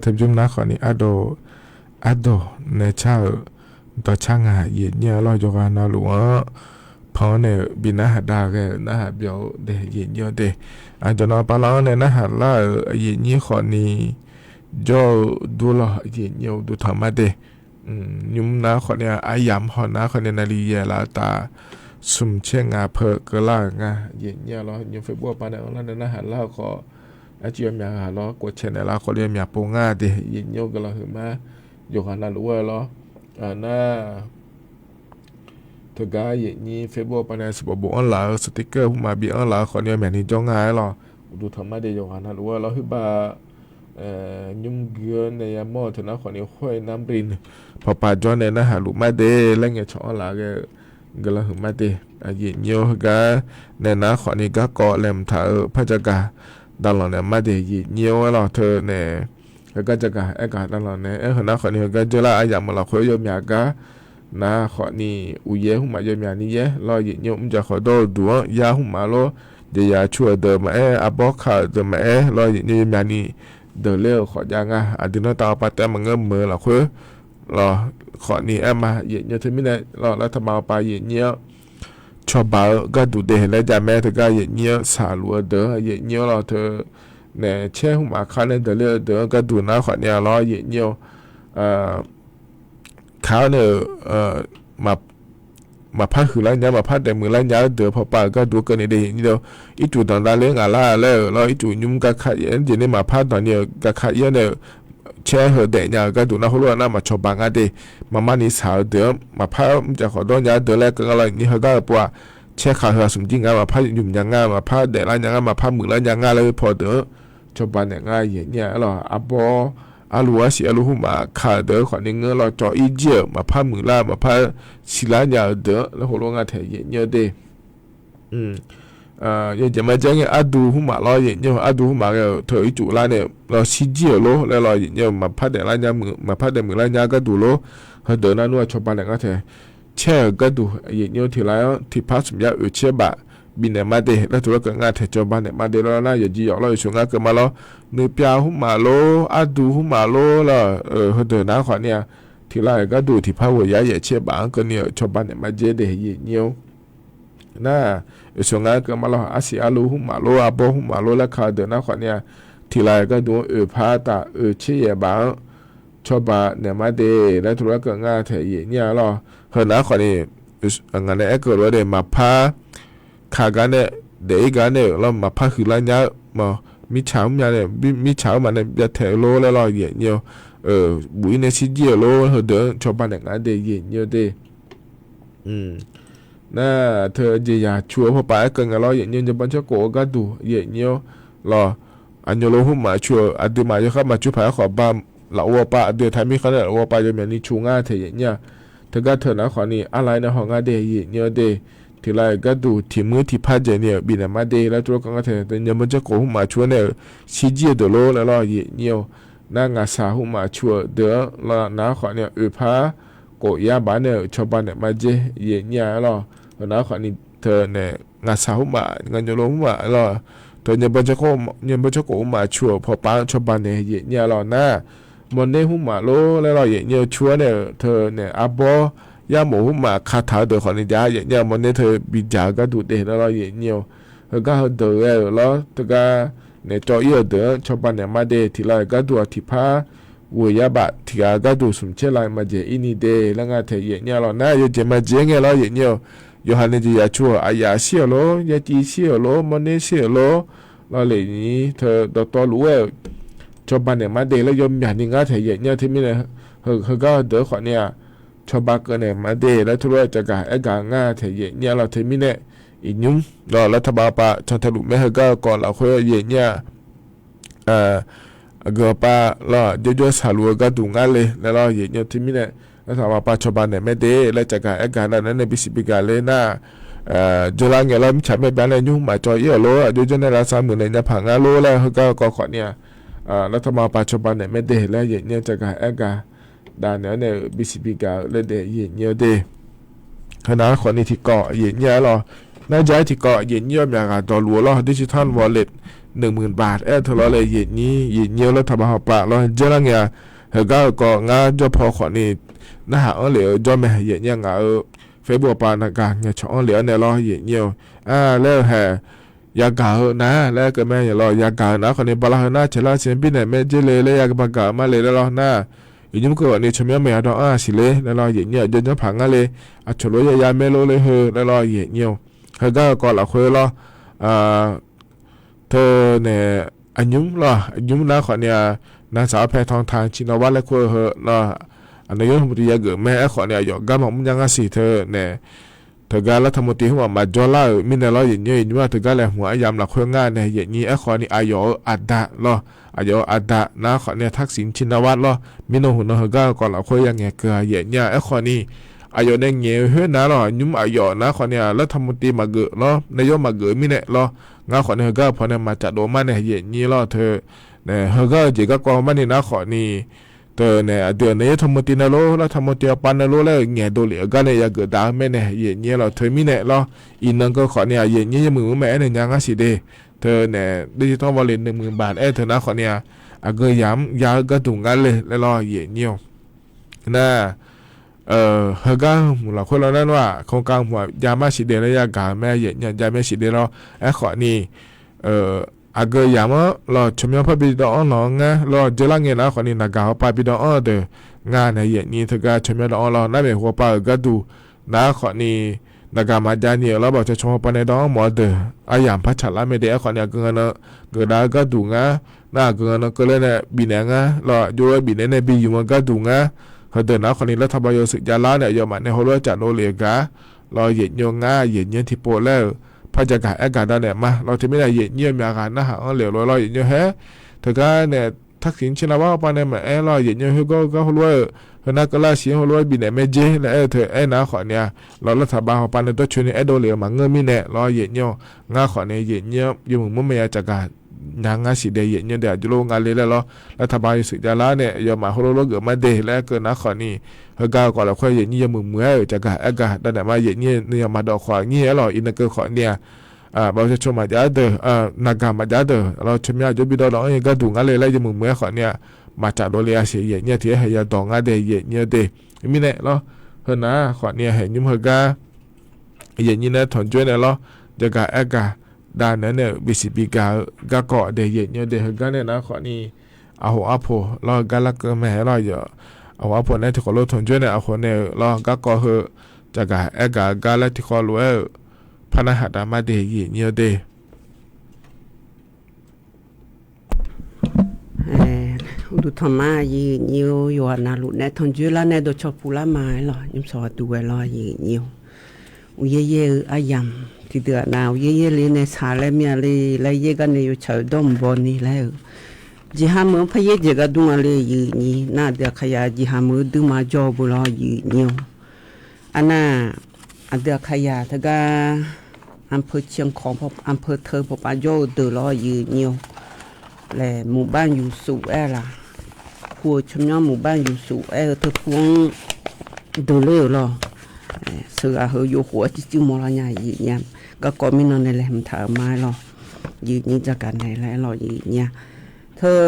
thêm chúng nó khỏi ní ado nè cha tao cha ngà ye nya lo cho ga na lu phone nè bi na ha da ge na ha biểu để ye nya de cho nó pa lo nè na ha la ye nya khỏi ní do du lo ye nya du tham ma de nhum na khỏi nè ayam ho na khỏi nè na li ye la ta sum che ngà phơ ke la ngà ye nya lo nhum fe bo pa nè la na ha la ko อาจีมีหาล้อกดเชนในละคนเรียนมีปูง่าเดยินโยกันละหือมาโยกันนั่นรู้ว่าล้อน่าเธอก็ยินนี่เฟซบุ๊กปนัยสุบบุอันหลาสติ๊กเกอร์ผู้มาบีอันหลาคนเรียนแบบนี้จ้องง่ายหรอดูทำมาเดียวกันนั่นรู้ว่าล้อหือบายุ่งเกินในยามอถึงนักคนนี้ห้อยน้ำรินพอป่าจ้อนเนี่ยนะหาลูกมาเดแล้วเงี้ยช่องหลาก็ละหือมาเดยินโยก็ในนักคนนี้ก็เกาะแหลมถ่าพระจักรดังหลังเนี่ยมาเดยินโยเราเธอเนี่ยก็จะกะไอ้กาดังหลังเนี่ยหัวหน้าคนนี้ก็จะละไอ้อย่างมันเราคุยยมยากะนะคนนี้อุเยหุ่มมายมยานี่เยเรายินโยมจะขอโดดดัวยาหุ่มมาโลเดียช่วยเดิมมาอับบอกขาเดิมมาเรายินโยมยานี่เดินเร็วขอยังอ่ะอดีตตาปาแต่มันเงิมมือเราคุยเราขอนี่มายินโยถึงไม่ได้เรารัฐบาลไปยินโยชอบบ่าวก็ดูเดแล้วจะแม่เธอก็ยินโยสาลัวเด้อยินโยเราเธอเนี่ยเช่หุ่มมาคันเดินเร็วเด้อก็ดูนะขอเนี่ยเรายินโยเขาเนี่ยมาพัดหือล้านยามาพัดแต่มือล้านยาเดือพอป่าก็ดูกันในเดียวนี่เดียวอีจู่ตอนนั้นเลี้ยงอะไรแล้วอีจู่ยุ่งกับขัดยันเดี๋ยวนี้มาพัดตอนนี้กับขัดยันเนี่ยแช่เหอเดียร์ก็ดูนะเขารู้ว่ามาชอบบังอะไรมานี่สาวเดือมาพัดจะขอโดนยาเดือแรกก็อะไรนี่เขาก็บอกว่าแช่ขาเหอสมจริงกันมาพัดยุ่งยังง่ายมาพัดเดียร์ล้านยังมาพัดมือล้านยังง่ายเลยพอเดือชอบบังเนี่ยง่ายอย่างเงี้ยหรออับบออาลูว่าสิอาลูหุ่มมาขาเดือขวัญเงินเราจ่ออีเจียมาพัดมือล่ามาพัดสิล้านยาเดือแล้วหัวลงงาแถเยอะเด้ยังจะมาเจอเงี้ยอาดูหุ่มมาเราอย่างเงี้ยอาดูหุ่มมาเนี่ยเธออีจุล้านเนี่ยเราสิเจียโลแล้วเราอย่างเงี้ยมาพัดแต่ล้านยามือมาพัดแต่มือล้านยาก็ดูโลเขาเดินนั่นว่าชอบบ้านเนี่ยก็แถแช่ก็ดูอย่างเงี้ยทีไรที่พัดสมยาเชื่อบะบินเนี่ยมาเดแล้วตัวก็งานเถอะจบ้านเนี่ยมาเดแล้วน่าอย่าจีออกเราอยู่งานเกิดมาแล้วเนื้อปลาหุ่มมาโลอาดูหุ่มมาโลแล้วเขาเดินน้าขวัญเนี่ยทีไรก็ดูที่พระวายอย่าเชื่อบางก็เนี่ยชอบบ้านเนี่ยมาเจเดย์เงี้ยวน่าอยู่งานเกิดมาแล้วอาศิอาลูหุ่มมาโลอาโบหุ่มมาโลแล้วเขาเดินน้าขวัญเนี่ยทีไรก็ดูพาตาเชี่ยบางชอบบ้านเนี่ยมาเดแล้วตัวก็งานเถอะเนี่ยแล้วเห็นน้าขวัญเนี่ยงานเนี่ยเกิดว่าเดมาพาขากันเนี่ยเด็กกันเนี่ยเรามาพักคือร้านยามามีเช้ามาเนี่ยมีเช้ามาเนี่ยจะแถวโลแล้วเราเยอะเยอะบุญเนี่ยชิ้นเยอะโลเดินชาวบ้านเนี่ยงานเดียเยอะเด้น่าเธอจะอยากชัวร์พอไปกันกันเราเยอะจะบัญชาโกก็ดูเยอะเยอะรออันยโลหุ่มมาชัวร์อันเดียมาจะเข้ามาช่วยพายขอบ้านเราว่าป้าเดียวไทยมีเขาเนี่ยว่าป้าจะมีนี่ชูงาเธออย่างเงี้ยเธอก็เธอนะขอนี่อะไรนะของงานเดียเยอะเด้ทีไรก็ดูที่มือที่พัดเจเนี่ยบินมาเดแล้วตัวก็เถอะแต่ยังมันจะโกหุ่มมาชัวเนี่ยชี้เจียเดโลแล้วรอเยี่ยวน่างาสาหุ่มมาชัวเดือแล้วน้าขอเนี่ยพาโกยาบ้านเนี่ยชาวบ้านเนี่ยมาเจเยี่ยแล้วน้าขอนี่เธอเนี่ยงาสาหุ่มมาเงินจะลงหุ่มมาแล้วเธอยังมันจะโกหุ่มมาชัวพอป้าชาวบ้านเนี่ยเยี่ยแล้วน่ามันเนี่ยหุ่มมาโลแล้วรอเยี่ยวชัวเนี่ยเธอเนี่ยอับบอยาหมูมาคาถาเดือดขอนิยาอย่างเงี้ยมันเนี่ยเธอบิจาก็ดูเด็ดแล้วเราอย่างเงี้ยแล้วก็เดือดแล้วแต่ก็เนี่ยจอยเดือดชาวบ้านเนี่ยมาเดทีไรก็ดูที่พาวัวยาบะที่ก็ดูสมเชลัยมาเจอินีเดแล้วก็เธออย่างเงี้ยเราหน้าอยู่เจมาเจเงี้ยเราอย่างเงี้ยยูฮันเนี่ยจะอยากชัวอายาเสียโลยาจีเสียโลมันเนี่ยเสียโลเราเลยนี้เธอตัวรู้ว่าชาวบ้านเนี่ยมาเดแล้วยมอย่างนี้ก็เธออย่างเงี้ยที่ไม่เนี่ยเขาก็เดือดขอเนี่ยชาวบ้านก็เนี่ยมาเดแล้วทุเรศจะกะไอ้กางง่าเถยเนี่ยเราเทมิเนี่ยอีนุ่มเรารัฐบาลปะชนทลุไม่ให้ก็ก่อนเราคุยเย็นเนี่ยก็ปะเราเยอะๆสาลัวก็ดูง่ายเลยแล้วเราเย็นเนี่ยเทมิเนี่ยรัฐบาลปะชาวบ้านเนี่ยไม่เดแล้วจะกะไอ้กางนั้นในบิสิบิกาเลยนะจุฬาเงี้ยเราไม่ใช่ไม่เป็นอะไรยุ่งมาจอยเยอะโลเยอะๆในราชาเหมือนในเนี่ยผังงาโลแล้วก็ขอเนี่ยรัฐบาลปะชาวบ้านเนี่ยไม่เดแล้วเย็นเนี่ยจะกะไอ้กางด้านเนี่ยบิสิบิกาเลยเดย์เยอะเดย์ขณะคนนี้ที่เกาะเยอะหรอน่าจะที่เกาะเยอะอย่างการต่อรัวเราดิจิทัลวอลเล็ต10,000 บาทเทเราเลยเยอะแล้วทำมาหอบปากเราเจอแล้วเนี่ยก็งานจะพอคนนี้น่าหาเหลือจอมเยอะงาเฟซบุ๊กปานักการเนี่ยช่องเหลือเนี่ยเราเยอะแล้วแห่ยากานะแล้วก็แม่อย่ารอยากานะคนนี้บลาหน้าเชล่าเซนบินเนี่ยแม่เจเลยยากบากามาเลยแล้วหน้าอีนุ่มก็เนี่ยชมยังไม่เอาดอกสิเลยแล้วเราอย่างเงี้ยจนจะผังอะไรชลอยยาเมโลเลยแล้วเราอย่างเงี้ยเขาก็ก่อนละคุยเราเธอเนี่ย อันยุ้มรออันยุ้มนะขอเนี่ยนางสาวแพทองทานชินวัตรและครัวเหอะรออันนายกรัฐมนตรีเกิดแม่ขอเนี่ยหยอกกันผมยังสิเธอเนี่ยเธอการรัฐมนตรีหัวมาจอล่ามินเนอร์อย่างเงี้ยว่าเธอการแหล่หัวยำหลักข้องานเนี่ยอย่างนี้ขอนี่อายออัดดะรออายออัดดะนะขอเนี่ยทักษิณชินวัตรรอมินโนหุ่นเธอการก่อนหลักข้อยังเงี้ยเกลืออย่างเงี้ยขอนี่อายอเนี่ยเงี้ยเฮ้ยนะรอยุ่มอายอนะขอเนี่ยรัฐมนตรีมาเกิดรอนายกมาเกิดมินเนอร์รองาขอเนี่ยก็พอเนี่ยมาจัดโดมาเนี่ยอย่างนี้รอเธอเนี่ยเธอก็จีก็กองมาเนี่ยนะขอนี่เธอเนี่ยเดือนนี้ธรรมตินาโลแล้วธรรมติปันนาโลแล้วเงี้ยโดเหลือก็เนี่ยเกิดดาวแม่เนี่ยอย่างนี้เราเธอมิเนี่ยรออินนั่งก็ขอเนี่ยอย่างนี้มือแม่เนี่ยยังก็สิเดเธอเนี่ยดิจิตอลวอลเล็ต10,000 บาทเธอนะขอเนี่ยก็ย้ำยาก็ถุงกันเลยแล้วรออย่างนี้นะเฮก็มูลค่าเรานั่นว่าโครงการหัวยามาสิเดแล้วยากาแม่อย่างยาแม่สิเดเราขอนี่ก็ยามเราชมยพบิดอหลงนะเราเจริญเงินนะคนนี้นักการปบิดอเดงานในอย่างนี้เธอก็ชมยเราเรานั่นเป็นหัวปาก็ดูนะคนนี้นักการมาจานี่เราบอกจะชมปนในดองหมอเดอยามพัชระไม่ได้คนนี้ก็เงินก็ได้ก็ดูงะน่าก็เงินก็เลยเนี่ยบินงะเราอยู่บินในบิอยู่มันก็ดูงะเขาเดินนะคนนี้รัฐบาลสึกยาล้าเนี่ยยอมในหัวเราจัดโนเลียกะเราเหยียดโยงะเหยียดเงี้ยที่โปแล้วพระจักรอากาศได้เนี่ยมาเราจะไม่ได้เยี่ยมอาการนะฮะเหลวลอยอย่างเงี้ยฮะแต่ก็เนี่ยทักษิณชินวัตรปานเนี่ยมาลอยอย่างเงี้ยก็หัวเราะนักก็ล่าเสียงหัวเราะบินเนี่ยไม่เจแล้วเธอนะขอเนี่ยเรารัฐบาลปานเนี่ยตัวช่วยเนี่ยโดเหลวมาเงินมีเนี่ยลอยอย่างเงี้ยงาขอเนี่ยอย่างเงี้ยอยู่มึงไม่อยากจักรนางงาสีเดียอย่างเงี้ยเดี๋ยวจะลงงานเลยแล้วรัฐบาลสึกยาล้าเนี่ยยอมมาหัวเราะเกิดมาเดแล้วเกิดนะขอนี่เฮก้าวก่อนเราค่อยอย่างเงี้ยมึงเมื่อจักรอากาศได้มาอย่างเงี้ยเนี่ยมาดอกขวาเงี้ยหล่ออินเตอร์ขอเนี่ยเราจะชมมาจ้าเดนักการมาจ้าเดเราชมยาจุบิดเราเองก็ดูงานเลยแล้วจะมึงเมื่อขอเนี่ยมาจากโดเรียเสียเนี่ยที่ให้ยาดองงานเดยเนี่ยเดมีเนี่ยเราเฮนะขอเนี่ยเห็นยิ้มเฮก้าอย่างนี้นะถอนช่วยเนี่ยเราจะกะอากาด้านนั้นเนี่ยบิสิบิกาก็เกาะเดยเนี่ยเดเฮก้าเนี่ยนะขอนี่เอาหัวโผล่เราการละเกินแม่เราเยอะเอาหัวโผล่เนี่ยที่ขอเราถอนช่วยเนี่ยเอาคนเนี่ยเราก็เกาะเฮจะกะอากาการละที่ขอรู้พนักหัดมาเดยเนี่ยเดดูธรรมะยีนิวอยู่นาลุเนี่ยทนจุลาเนี่ยโดชอปูละมาหรอยิ่งสอดดูลอยยีนิวอุยเยอายำที่เดือดหนาวเยเลยในสาเลมีอะไรเลยเยกันในอยู่เฉยดมบนนี่แล้วจีฮามือพยเจก็ดูอะไรยีนี่น่าเดือดขยะจีฮามือดูมาจอบุลอยยีนิวอันน่ะอันเดือดขยะถ้าก็อำเภอเชียงของพบอำเภอเธอพบอาโยเดือดลอยยีนิวและหมู่บ้านอยู่สูงล่ะหัวชมย่อหมู่บ้านอยู่สูงเธอพวงดูเล่หรอเสือเหอยู่หัวจิ้มมรณะยีเนี่ยก็ก็ไม่นอนในแหลมถาไม้หรอยีนี่จะกันไหนแล้วหรอยีเนี่ยเธอ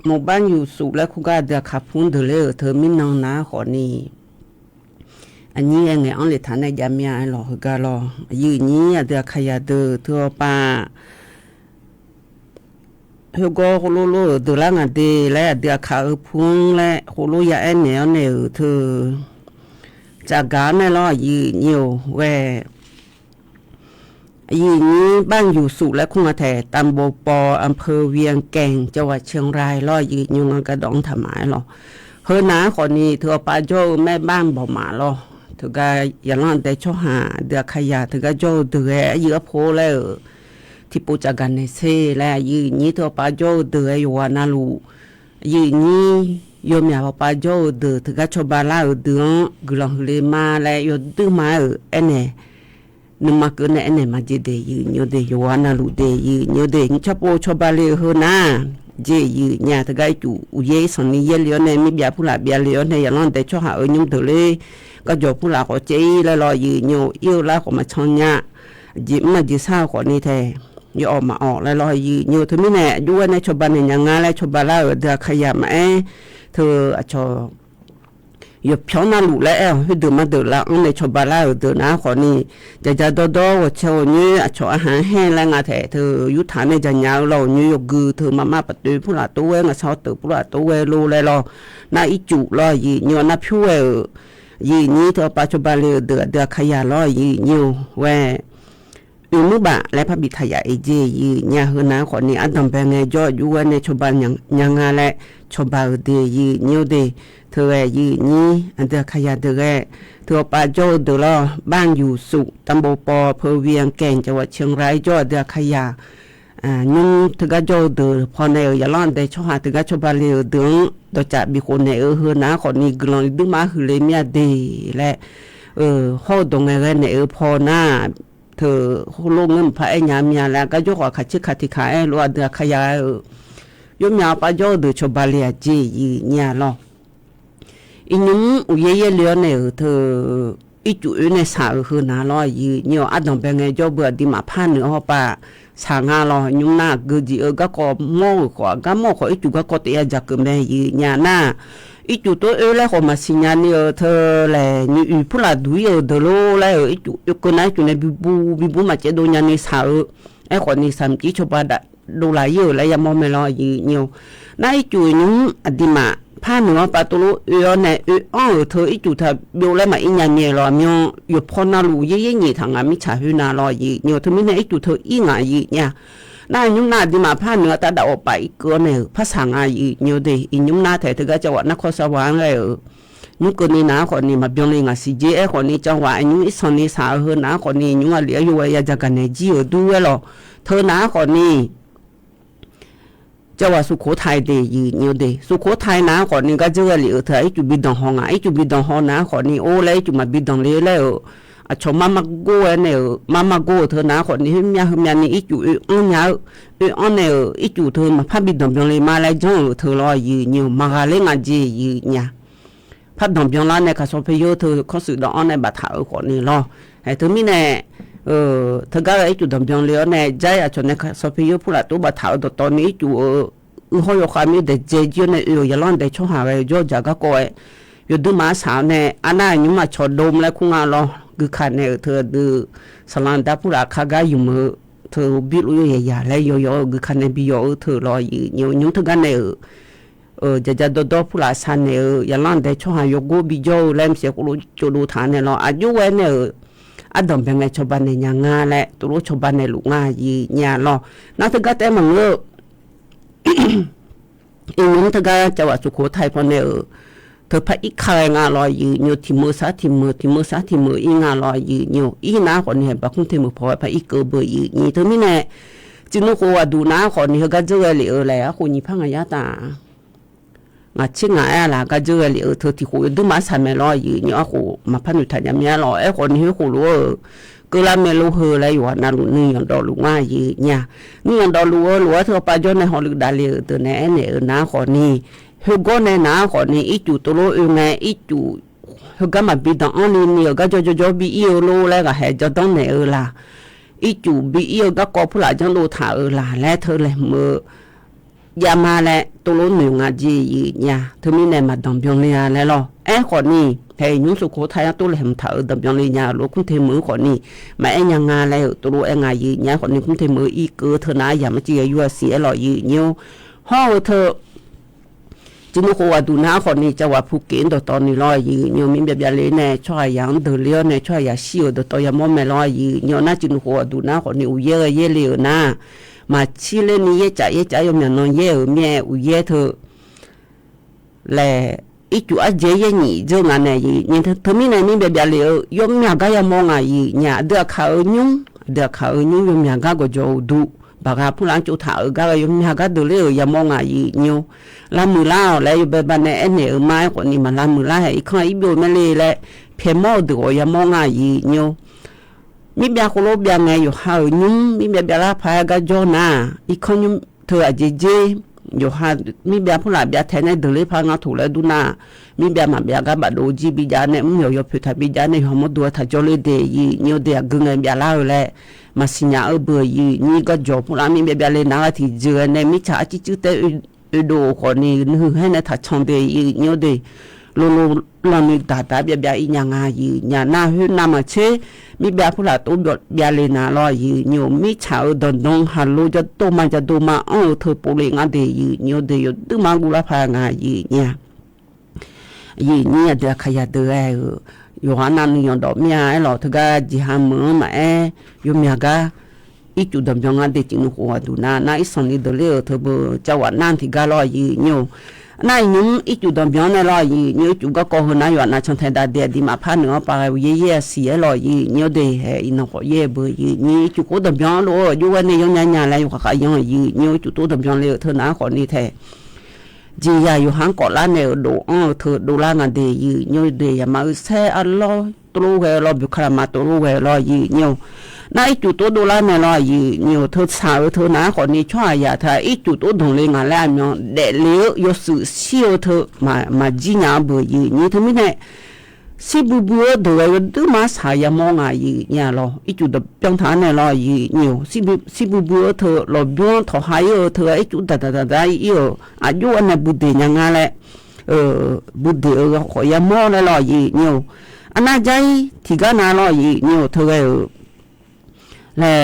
หมู่บ้านอยู่สูงแล้วคุณก็เดือดขับพุ่งดูเล่เธอไม่นอนนะขอนี่อันนี้ไงอันเลยฐานในยามยาหรอคือก็หรอยีนี่เดือดขยะเดือเธอป่าเฮก็โหโลดูแลงานดีและเดือขาพุ่งและโหโลยาแอนเหนียวเนี่ยเธอจากการไม่รอยีนิวแวยีนี้บ้านอยู่สุและคุ้งแถตำบปออำเภอเวียงแก่งจังหวัดเชียงรายรอยีนิวงานกระดองถมายหรอเฮนาคนนี้เธอปาโจแม่บ้านบ่มาหรอเธอก็อย่าล่อนแต่ชอหาเดือขยะเธอก็โจเดือเยอะโพแล้วที่ปูจักันในเซและยีนี้ตัวปาโจเดืออยู่วานาลูยีนี้ยมอยากปาโจเดือถึงกับชบาลาเดือกลองเลมาและยดดื้อมาเอ็นเน่นึกมาเกินเอ็นเน่มาเจเดยีนี้เดอยู่วานาลูเดยีนี้เดนี่ชอบโอชบาเลเฮน่าเจยีเนี่ยถึงกับจู่อุเยสันนี้เยลียนเนี่ยมีเบียผู้หลาเบียเลียนเนี่ยอย่างนั้นแต่ชอบหายุ่งเถอะเลยก็จบผู้หลาก็เจแล้วรอยีนี้เอี้ยวแล้วก็มาชนเนี่ยจิมาจิเศร้าคนนี้แท้ยอมมาออกแล้วรอยยืนอยู่เธอไม่แน่ด้วยในชาวบ้านอย่างงั้นแล้วชาวบ้านแล้วเดือขยะมาเธอชออยู่เพียงนั่นหลุดแล้วให้เดือมาเดือแล้วในชาวบ้านแล้วเดือนะขอนี่จะโดว่าชาวนี้ชออาหารแห้งแล้วงาแถเธอยุทธาในจะยาวเราอยู่ยกกือเธอมาปฏิผู้หลาตัวเวงชาวตือผู้หลาตัวเวรูเลยรอน่าอิจุรอยยืนอยู่น่าพิ้วยีนี้เธอปัจจุบันเลยเดือขยะรอยยืนอยู่แว มือบะและพระบิดายาเอเจยีญาเฮนาขอนี้อันตำแปงไงจออยู่ในชบานยังงาและชบาเดยีนิวเดเธอยีนี้อันเดขยาเดแกเธอปาโจเดลอบ้านอยู่สุตำบลปอเพอเวียงแก่งจังหวัดเชียงรายจอเดขยานุ่งถึงก็โจเดพอในยาล้อนได้ชหาถึงก็ชบาเลเดืองดอจับบิโคนในเฮนาขอนี้กลอนดึงมาหือเลเมียเดและห้อดงไงในพอหน้าเธอลงเงินพระไอ้ยามยาแล้วก็ยกว่าขัดชิขัดที่ขายรัวเดือขยายยมยาปะโจเดือชบาเลียจีเนี่ยหรออีนุ่มอุยเยเลียเนี่ยเธออีจุในสาวคือนาลอยยีเนี่ยอัดดองเป็นไงโจเบื่อดีมาผ่านเนื้อเขาปะสางาลอยุ่งหน้ากือจีก็ก็โม่กว่าก็โม่กว่าอีจุก็ก็เตียจากกือแม่ยีเนี่ยหน้าอีจุตัวแล้วเขามาสิญญาเนี่ยเธอแหละนี่อีผู้ละดูเดโลแล้วอีจุคนนั้นจุในบิบูมาเจโดญาในสาวไอ้คนนี้สามจีชบาดดูหลายเยอะแล้วยังมองไม่รอยีเนี่ยน่าอีจุนุ่มอดีมาผ่านเนื้อปลาตัวเนี่ยเธออีจุเธอเบลแล้วมาอีญาเนี่ยรอมีอยู่พอนาลูเย่ๆทางมิจฉาหืนารอยีเนี่ยเธอไม่เนี่ยอีจุเธออีงายีเนี่ยน่ายุ่งหน้าดีมาผ่านเนื้อแต่ดาวไปก็เนี่ยภาษางายีเนี่ยเดอียุ่งหน้าแต่ถึงก็จังหวัดนครสวรรค์เลยยุ่งคนนี้นะคนนี้มาเบียงเลยงาสิเจ้คนนี้จังหวัดยุ่งอีสานนี้สาวเฮนะคนนี้ยุ่งอะไรอยู่ว่ายาจากกันเนี่ยจีด้วยหรอเธอนะคนนี้จังหวัดสุโขทัยเดยีเนี่ยเดสุโขทัยนะคนนี้ก็เจอเลยเธอไอ้จุบิดองห้องไอ้จุบิดองห้องนะคนนี้โอ้เลยจุมาบิดองเลยแล้วชมมาโก้เนี่ยมาโก้เธอนะคนนี้เมียนี่อีจุอันเนี่ยอีจุเธอมาพับบิดองเลยมาเลยจังเธอรอยีเนี่ยมาเลงจียีเนี่ยพับดองเบียงล้านเนี่ยก็สอบไปเยอะเธอเขาสื่อดองในบัตรเอาคนนี้รอไอ้เธอมีเนี่ยเธอก็ไอ้จุดดองเบียงเลยเนี่ยใจชนเนี่ยสอบไปเยอะผู้ละตัวบัตรเอาตอนนี้จุเขาอยู่ความมีเด็กเจจีเนี่ยอย่าล้อนได้ช่วงหาอะไรย่อจากก็ก่อยอยู่ดูมาสาวเนี่ยอันนั้นยุ่งมาชดดมแล้วคงอ่ะรอคือขันเนี่ยเธอดูสลันดาผู้ละข้าก็อยู่มือเธอบิลุยยาแล้วย่อคือขันเนี่ยบิโยเธอรออยู่ยุ่งถึงกันเนี่ยจะโดผู้ละสันเนี่ยอย่าล้อนได้ช่วงหาโยกูบิโยแล้วเสียกุลุจูดูฐานเนี่ยรออายุเว้นเนี่ยอันดอมเป็นไงชาวบ้านเนี่ยยังงาแหละตัวชาวบ้านเนี่ยลูกงายีเนี่ยรอนั่นถึงก็แต่มังเอออีนุ่มเธอก็จังหวัดสุโขทัยพอเนี่ยเธอพระอีกใครงาลอยยืนอยู่ที่มือซ้ายที่มืออีงาลอยยืนอยู่อีน้าคนนี้บักคุ้มที่มือพอพระอีกเกอเบอร์ยืนนี่เธอไม่แน่จึงนึกว่าดูน้าคนนี้ก็เจอเลยแล้วคนนี้พังอายาตางาชิงาอะไรก็เจอเลยเธอที่คุยดูมาสามลอยยืนนี่กูมาพันอยู่ทันยามนี้ลอยคนนี้กูรู้ก็ลาเมลูเฮเลยอยู่นั่นนี่ยังดอลูง่ายยืนเนี่ยนี่ยังดอลูเธอไปจนในหอลึกดาลีตัวแน่เนี่ยน้าคนนี้เฮก็ในน้าคนนี้อีจุตัวโลไงอีจุเฮก็มาบิดอันนี้เนี่ยก็จะบิอีโลแล้วก็เฮจะต้องเนี่ยล่ะอีจุบิอีก็กอบผู้หลายจังโลถ่าล่ะและเธอเลยมือยามาและตัวโลหนึ่งอ่ะจีเนี่ยเธอมีเนี่ยมาดองเบียงเนี่ยแล้วหรอคนนี้เฮยุ่งสุโขทัยตัวเลยมันถ่าดองเบียงเนี่ยโลคุ้มเทมือคนนี้มายังงานแล้วตัวโลงานยีเนี่ยคนนี้คุ้มเทมืออีเกิดเธอหน้าอย่ามาจีอยู่เสียหล่อยีเนี่ยห่อเธอจึงนึกว่าดูน้าคนนี้จะว่าผู้เก่งตอนนี้ลอยยืนเนี่ยมีแบบอย่างเลยเนี่ยช่วยยังเดือดเลี้ยวเนี่ยช่วยยาเชี่ยวตัวยังมองไม่ลอยยืนเนี่ยน่าจึงนึกว่าดูน้าคนนี้อุเย่เลี้ยวนะมาชี้เล่นนี่เย่ใจยมอย่างน้อยเย่เมียอุเย่เธอแหละอีจุอาเจยังหนีเจ้างานเนี่ยเนี่ยเธอมีเนี่ยมีแบบอย่างเลยยมอย่างก็ยังมองอ่ะเนี่ยเดือดเขายุ่งยมอย่างก็จะดูบางผู้หลังจุดถ่ายก็ยังมีก็ดูเลยยังมองอ่ะเนี่ยลามือล่าแล้วอยู่แบบนั้นเนี่ยไม้คนนี้มันลามือล่าอีกคนอีโบไม่เลยแหละเพียงมอดูยังมองอ่ะเนี่ยมีแบบคนรู้แบบไงอยู่หายุ่งมีแบบละพายก็จอน่ะอีกคนยุ่งเธออาจจะเจอยู่หามีแบบผู้หลังแบบแทนในดูเลยพางาถูเลยดูน่ะมีแบบมาแบบก็แบบดูจีบิจารเนี่ยมันอยู่พิธาบิจารเนี่ยหัวมันดูถ้าจอเลยเดียเนี่ยเดียกึ่งแบบละเลยมาสิญญาเบอร์นี่ก็จบผู้หลังมีแบบเลยน่าที่เจอเนี่ยมิจฉาจิตแต่ดูคนนี้นึกให้ในถ้าชงเดียเนี่ยเดียลมีตาแบบอีอย่างงี้อย่างน่าหื้อน้ำมาเชมีแบบผู้หลักตัวแบบเลยน่าลอยเนี่ยมิจฉาดนฮัลโหลจะตัวมันจะดูมาเธอปุเรงอะไรเนี่ยเดียตึงมากุลาพางาเนี่ยเดี๋ยวขยันเดือย อยู่หานันยองดอกเมียไอ้หล่อเธอก็จีหามือมาอยู่เมียก็อีจุดดำยองอันเดจินหัวดูน่าอีสันนี่เดลี่เธอเบอเจ้าว่านั่นที่ก็รอยีอยู่น่ายุ่งอีจุดดำยองนั่นรอยีอยู่จุดก็หัวน่าอยู่น่าชนแทนดาเดียดีมาพาเนื้อไปเย่เสียรอยีอยู่เดย์อินหัวเย่เบอยีนี่จุดก็ดำยองรู้อยู่วันนี้ยังยังอะไรอยู่ข้างยังยีอยู่จุดตัวดำยองเลยเธอหน้าคนนี้แท้จียาอยู่ห่างเกาะล้านเนี่ยดูเธอดูล้านนั่นเดย์อยู่เดย์มาเสียอัลลอฮ์ตัวเวลาบุคลามาตัวเวลายีอยู่น่าอีจุดตัวดูแลไม่รอยีอยู่เธอสาวเธอหน้าคนนี้ช่วยอย่าเธออีจุดตัวตรงเลยงานแล้วเนี่ยเด็กเลี้ยวยสื่อเชี่ยวเธอมาจีน่าเบอยีนี่เธอไม่ได้สิบุบัวเดือดดูมาสายมองยีเนี่ยรออีจุดจังฐานเนี่ยรอยีอยู่สิบุบัวเธอรอบัวถอยเธออีจุดแต่อยู่อายุอันนั้นบุตรยังไงแหละบุตรขอยมองเลยรอยีอยู่อันนั้นใจที่ก็น่ารอยีอยู่เธอแหละ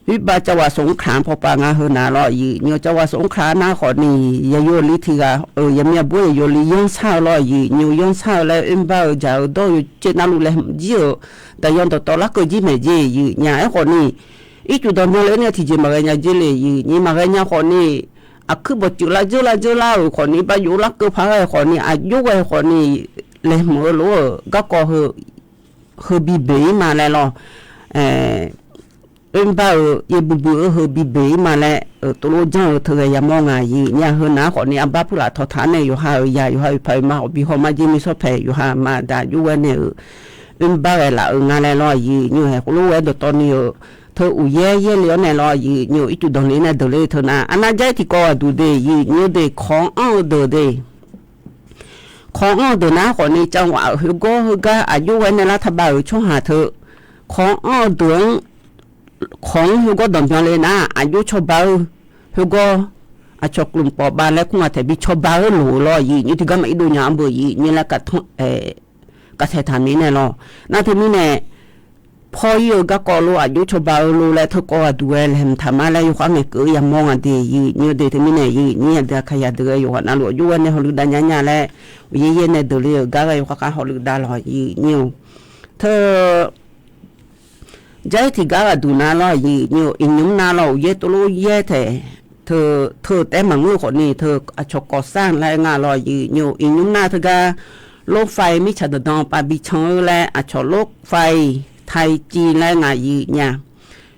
วิบาจังหวัดสงขลาพอปางาเฮนาลอยีเนี่ยจังหวัดสงขลาหน้าขอนี่ยาโยลิทีกายังมีบุญโยลิยงเศร้าลอยีเนี่ยยงเศร้าแล้วอิมบ่าวจะโดยเจนาลุเลยเยอะแต่ยงต่อละก็จีเมจียีเนี่ยไอ้คนนี้อีจุดตอนนี้เนี่ยที่จีมาเรียนจีเลยยีนี่มาเรียนคนนี้อ่ะคือบอกจุฬาคนนี้ไปอยู่ละก็พังไอ้คนนี้อายุไอ้คนนี้เลยหมดรู้ก็เฮบีเบย์มาแล้วบ่าวเยบุบุเฮบีเบย์มาแล้วตัวเจ้าเธออย่ามองยีเนี่ยเฮนะคนนี้อับบ้าผู้หลาทอฐานเนี่ยอยู่หาไปมาบิหอมาจีมิโซเพอยู่หามาได้อยู่วันเนี่ยบ่าวละงานแล้วยีอยู่ให้รู้ว่าตอนนี้เธออุเย่เลี้ยวเนี่ยรอยีอยู่อีจุดตรงนี้เนี่ยเดเลยเธอนะอันนั้นใจที่ก็ดูเดยีเนี่ยเดของเดของเดนะคนนี้จังหวะเฮก็อายุวันเนี่ยรัฐบาลช่วงหาเธอของเดือนของเฮก็ดำจังเลยนะอายุชบาเฮก็อาชกลุ่มปอบานแล้วคงอาจจะบิชบาหลูรอยีนี่ที่ก็ไม่ดูยามเบยีนี่แหละกัเทฐานนี้เนี่ยรอน่าที่นี่เนี่ยพออยู่ก็กอลูอายุชบาลูแล้วเธอก็ดูแลเห็นทำอะไรอยู่ความเกยมองอันดีนี่เดี๋ยวที่นี่เนี่ยนี่เดี๋ยวขยันเดืออยู่นั่นหลวอยู่วันนี้ฮอลลีดันยันแล้วเย็นเนี่ยเดือดเลยก็อยู่ข้างฮอลลีดันรอนี่เธอใจที่ก็ดูน่ารอยีนี่อินยุ่งน่ารอเยตุลูเยเถเธอแต่มังงูคนนี้เธออาชกก่อสร้างแรงงานรอยีนี่อินยุ่งน่าเธอก็โลกไฟไม่ชัดดองปาบิชงและอาชโลกไฟไทยจีนและงายีเนี่ย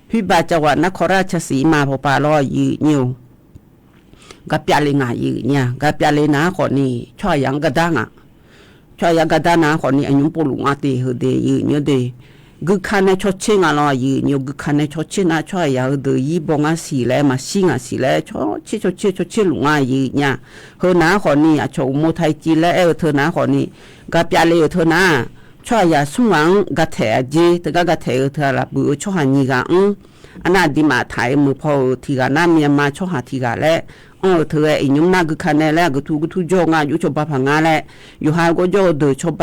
พิบาจังหวัดนครราชสีมาพอปาลอยีนิวกับยาเลงายีเนี่ยกับยาเลนาคนนี้ช่วยยังกระด้างช่วยยังกระด้างนะคนนี้อายุปลุงอาตีเฮเดยีเนี่ยเดกึกขันในชดเชงอะไรยีเนี่ยกึกขันในชดเชงนะช่วยยังเดยีบงอาสีแล้วมาสิงอาสีแล้วชดเชลุงอายีเนี่ยเฮนาคนนี้อาชมโมไทยจีนและเธอนาคนนี้กับยาเลเธอนาช่วยอย่าสุ่งหวังกระเทะจีแต่ก็กระเทะเธอละบุช่วยหานี่กันอันนั้นดีมาไทยมือพอทีกันน้ำเมียมาช่วยหาทีกันแล้วเธอไอ้ยุ่งนักก็คันแล้วก็ทุกโจงอยู่ชอบพังงานแล้วอยู่หาก็โจเดือชอบ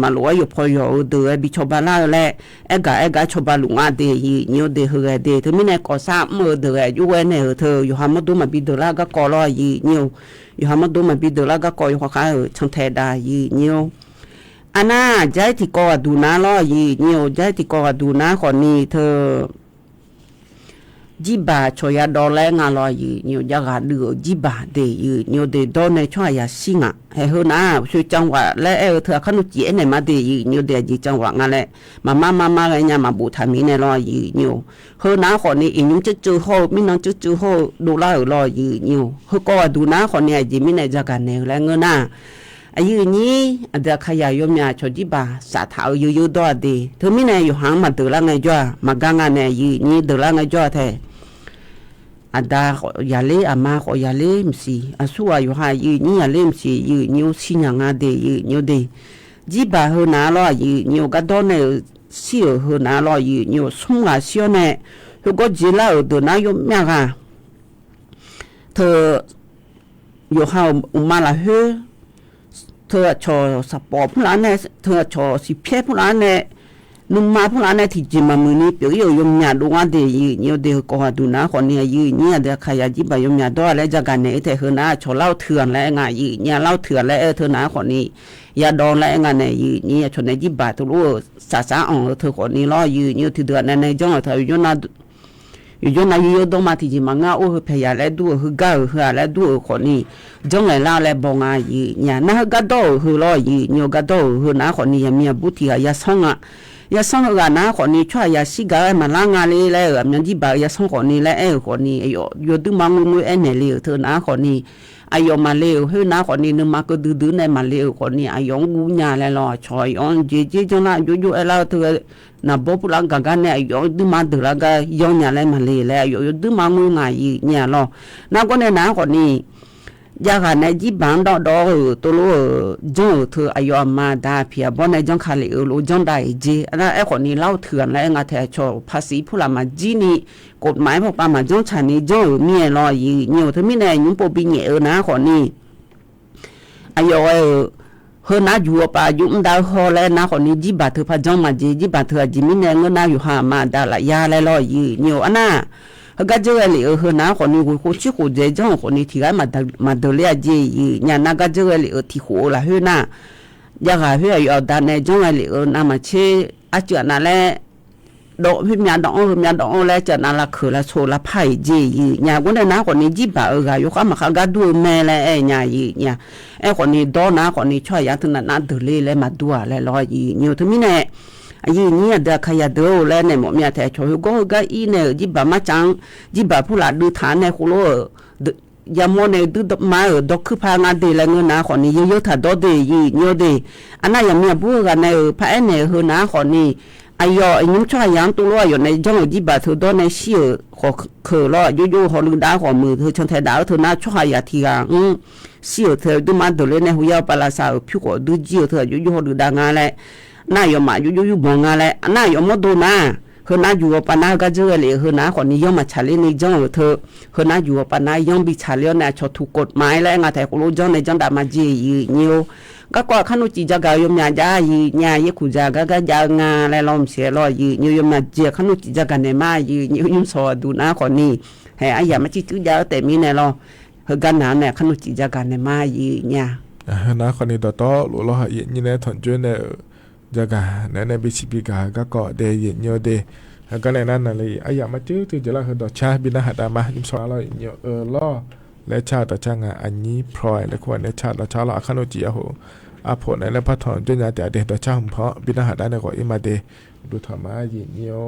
มาลอยอยู่พออยู่เดือบิชอบแล้วแหละเอกชอบลุงอาเดียยี่เดือเฮเดียเธอไม่แน่ก็สามมือเดืออยู่เว้นเนี่ยเธออยู่หามาดูมาบิดเดือแล้วก็กอลอยยี่อยู่หามาดูมาบิดเดือแล้วก็กออยู่ข้างช่างเทได้ยี่อันน่าใจที่ก็ดูน่ารอยีเนี่ยใจที่ก็ดูน่าคนนี้เธอจีบาช่วยดอลแรงารอยีเนี่ยอยากดูจีบาเดียเนี่ยเดดอนในช่วยยาสิงะให้เฮน่าช่วยจังหวะและเธอขนุจีเนี่ยมาเดียเนี่ยเดียจีจังหวะงั้นแหละมาอะไรเนี่ยมาบูทามีในรอยีเนี่ยเฮน่าคนนี้อีกยังจื้อโฮมิน้องจื้อโฮดูแลรอยีเนี่ยเฮก็ดูน่าคนนี้จีมิในจักรเนี่ยและเงินน่าอายุนี้อาจจะขยายยมยาชดิบาสาธาอยู่ดอดีเธอไม่แน่อยู่ห่างมาเดือดละไงจ้ามากางานเนี่ยยี่เดือดละไงจ้าแท้อาดาขอยาเล่อามาขอยาเล่มสิอาสัวอยู่หายี่ยาเล่มสินิ้วสิญางาเดนิ้วเดจีบาเฮนาลอยนิ้วกระดอนเนี่ยเสียเฮนาลอยนิ้วสุ่งอาเสียเนี่ยเฮก็จีลาเดือดนายมยากาเธออยู่หามาละเฮเธอชอสปอผู้ร้านเนี่ยเธอชอสิเพียผู้ร้านเนี่ย นุ่มมาพวกนั้นที่จิมามือนี้เปียวยมยาดวงเดียเนียวเดียก็ดูนะคนนี้ยืเนี่ยเดียขยะจิบายมยาด้วยแล้วจากการเนี่ยแต่เฮนะชอเล่าเถื่อนแล้วไงเนี่ยเล่าเถื่อนแล้วเธอนะคนนี้ยาดองแล้วไงเนี่ยเนี่ยชนในจิบายตัวรู้สาสาอ่อนเธอคนนี้ล้อยืเนี่ยที่เดือนในจังเธออยู่นะอยู่นะอยู่ตรงมาที่จิมังอาโอ้เพียแล้วดูฮึก้าฮึแล้วดูคนนี้จังเลยล่าแล้วบงอายืเนี่ยนะฮึกัดโตฮึล้อยืเนี่ยกัดโตฮึนะคนนี้มีบุตรยาส่งอ่ะยาส่งกันนะคนนี้ช่วยยาสิกามาล้างอะไรแล้วมันจิบายาส่งคนนี้แล้วคนนี้อยู่ดูมังงูเอ็นเลยเธอนะคนนี้อายมาเลวเฮ้ยนะคนนี้นึกมาก็ดื้อๆในมาเลวคนนี้อายองกูญาแล้วล่ะชอยองเจจังนะอยู่ๆเอลาเธอนะบ๊อบลังกันเนี่ยยองดื้อมาดื้อละก็ยองญาแล้วมาเลวแล้วอยู่ดื้อมางูง่ายเนี่ยล่ะนะคนนี้นะคนนี้ยากันในจีบังดอตัวรู้จังเธออายมาดาเพียบในจังขาเลวรู้จังได้เจอันนั้นไอ้คนนี้เล่าเถื่อนแล้วงาแทชอภาษีผู้ละมาจีนี่กฎหมายพวกปามาจังฉันนี่จังมีรอยีเนี่ยเธอไม่แน่ยุ่งปบิเงนะคนนี้อายเฮนะอยู่ป่ายุ่งดาวฮอแล้วนะคนนี้จีบัตเธอพะจังมาจีบัตเธอจีมิแน่เงินนะอยู่หามาดาละยาแล้วรอยีเนี่ยอันน่ะก็จะเลยเฮนะคนนี้กูชิคุเจจังคนนี้ที่ไอ้มาเดลียจีเนี่ยนะก็จะเลยที่หัวละเฮนะอยากให้เอาด้านในจังเลยนะมาเชอาจารย์นั่นแหละดอกพิมพ์ดอกแล้วจะนั่นละคือละโซละไผ่จีเนี่ยคนนั้นนะคนนี้จีบะก็อยู่ข้ามาข้าก็ดูแม่เลยเนี่ยไอ้คนนี้ดอนะคนนี้ช่วยยันถึงนั้นเดลีเลยมาดูอะไรรอยเนี่ยถึงมีเนี่ยเนี่ยเด็กขยันเดินแล้วเนี่ยหมอมีแต่ช่วยก็อีเนี่ยจีบะมาจังจีบะผู้หลานดูฐานเนี่ยคุณรู้ยามวันเนี่ยดูมาดอกคือพางานเดลเงินนะคนนี้เยอะๆถ้าดอเดยี่เนี่ยเดอันนั้นยังมีบุกกันเนี่ยพระเนี่ยเฮนะคนนี้อายยุ่งช่วยยังตัวล้ออยู่ในจังหวัดจีบะเธอโดนในเชี่ยวขอเคยล้ออยู่ๆหอลืมดาวขอมือเธอชนไทยดาวเธอน่าช่วยยาทีกัเชี่ยวเธอดูมาดูเลยในหัวยาวปลาสาวผิวก็ดูเจียวเธออยู่ๆหอลืมดาวงานแหละน่ายมาอยู่ๆมองงานแหละน่ายมาดูนะเฮน่าอยู่ปานาก็เจอเลยเฮน่าคนนี้ย่อมมาชาลีในจังหวัดเธอเฮน่าอยู่ปานาย่อมบิชาลีเนี่ยชดถูกกฎหมายและงานแต่คนรู้จังในจังดามาจีnhiềuก็กว่าขนุจีจะกายมยาจายีญาเยขุจาก็ยางาและลอมเสียลอยยียมมาเจียขนุจีจะกันในมายียมสอดูนะคนนี้ให้อายามาจิตุยาแต่มีในลอเฮกันหาเนี่ยขนุจีจะกันในมายีญานะคนนี้ต่อหล่อๆยีเนี่ยถอนจุนเนี่ยจะกันในบิชิบิกาก็เดยเยอะเดก็ในนั้นอะไรอายามาจื้อที่จะละเฮดชาบินะหัดมายิมสอลอยเยอะล่อและชาติจังอันนี้พลอยและควรในชาติชาละขนุจีโหอาผลในและพัฒนจนยาแต่เดชชาหุ่มเพาะบินาหาได้ในก่ออิมาเดดูธรรมะยินเนียว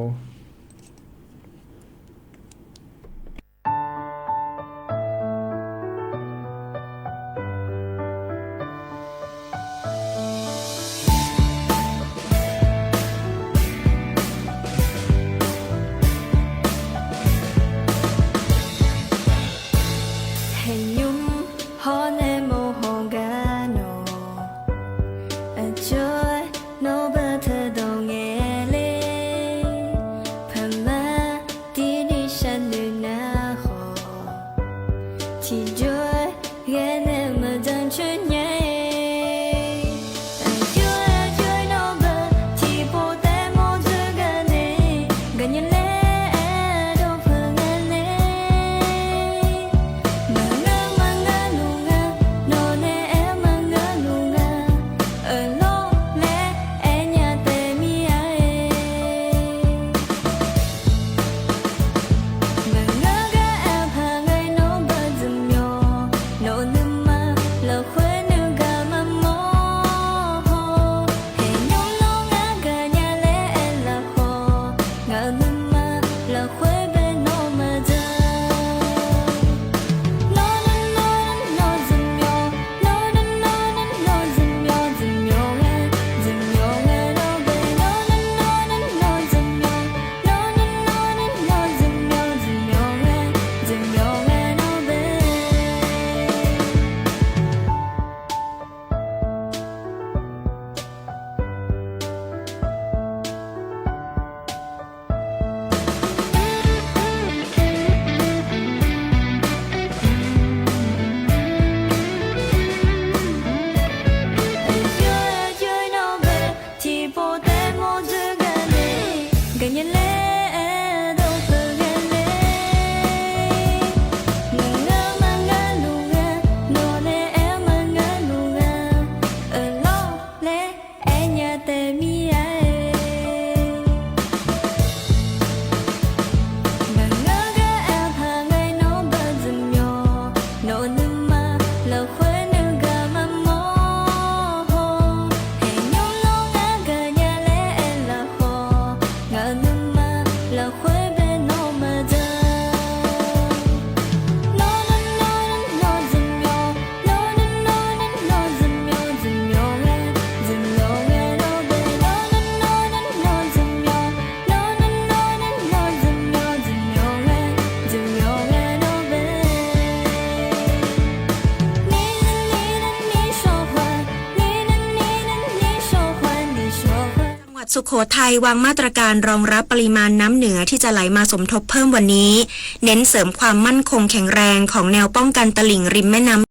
เ สุโขทัยวางมาตรการรองรับปริมาณน้ำเหนือที่จะไหลมาสมทบเพิ่มวันนี้เน้นเสริมความมั่นคงแข็งแรงของแนวป้องกันตลิ่งริมแม่น้ำ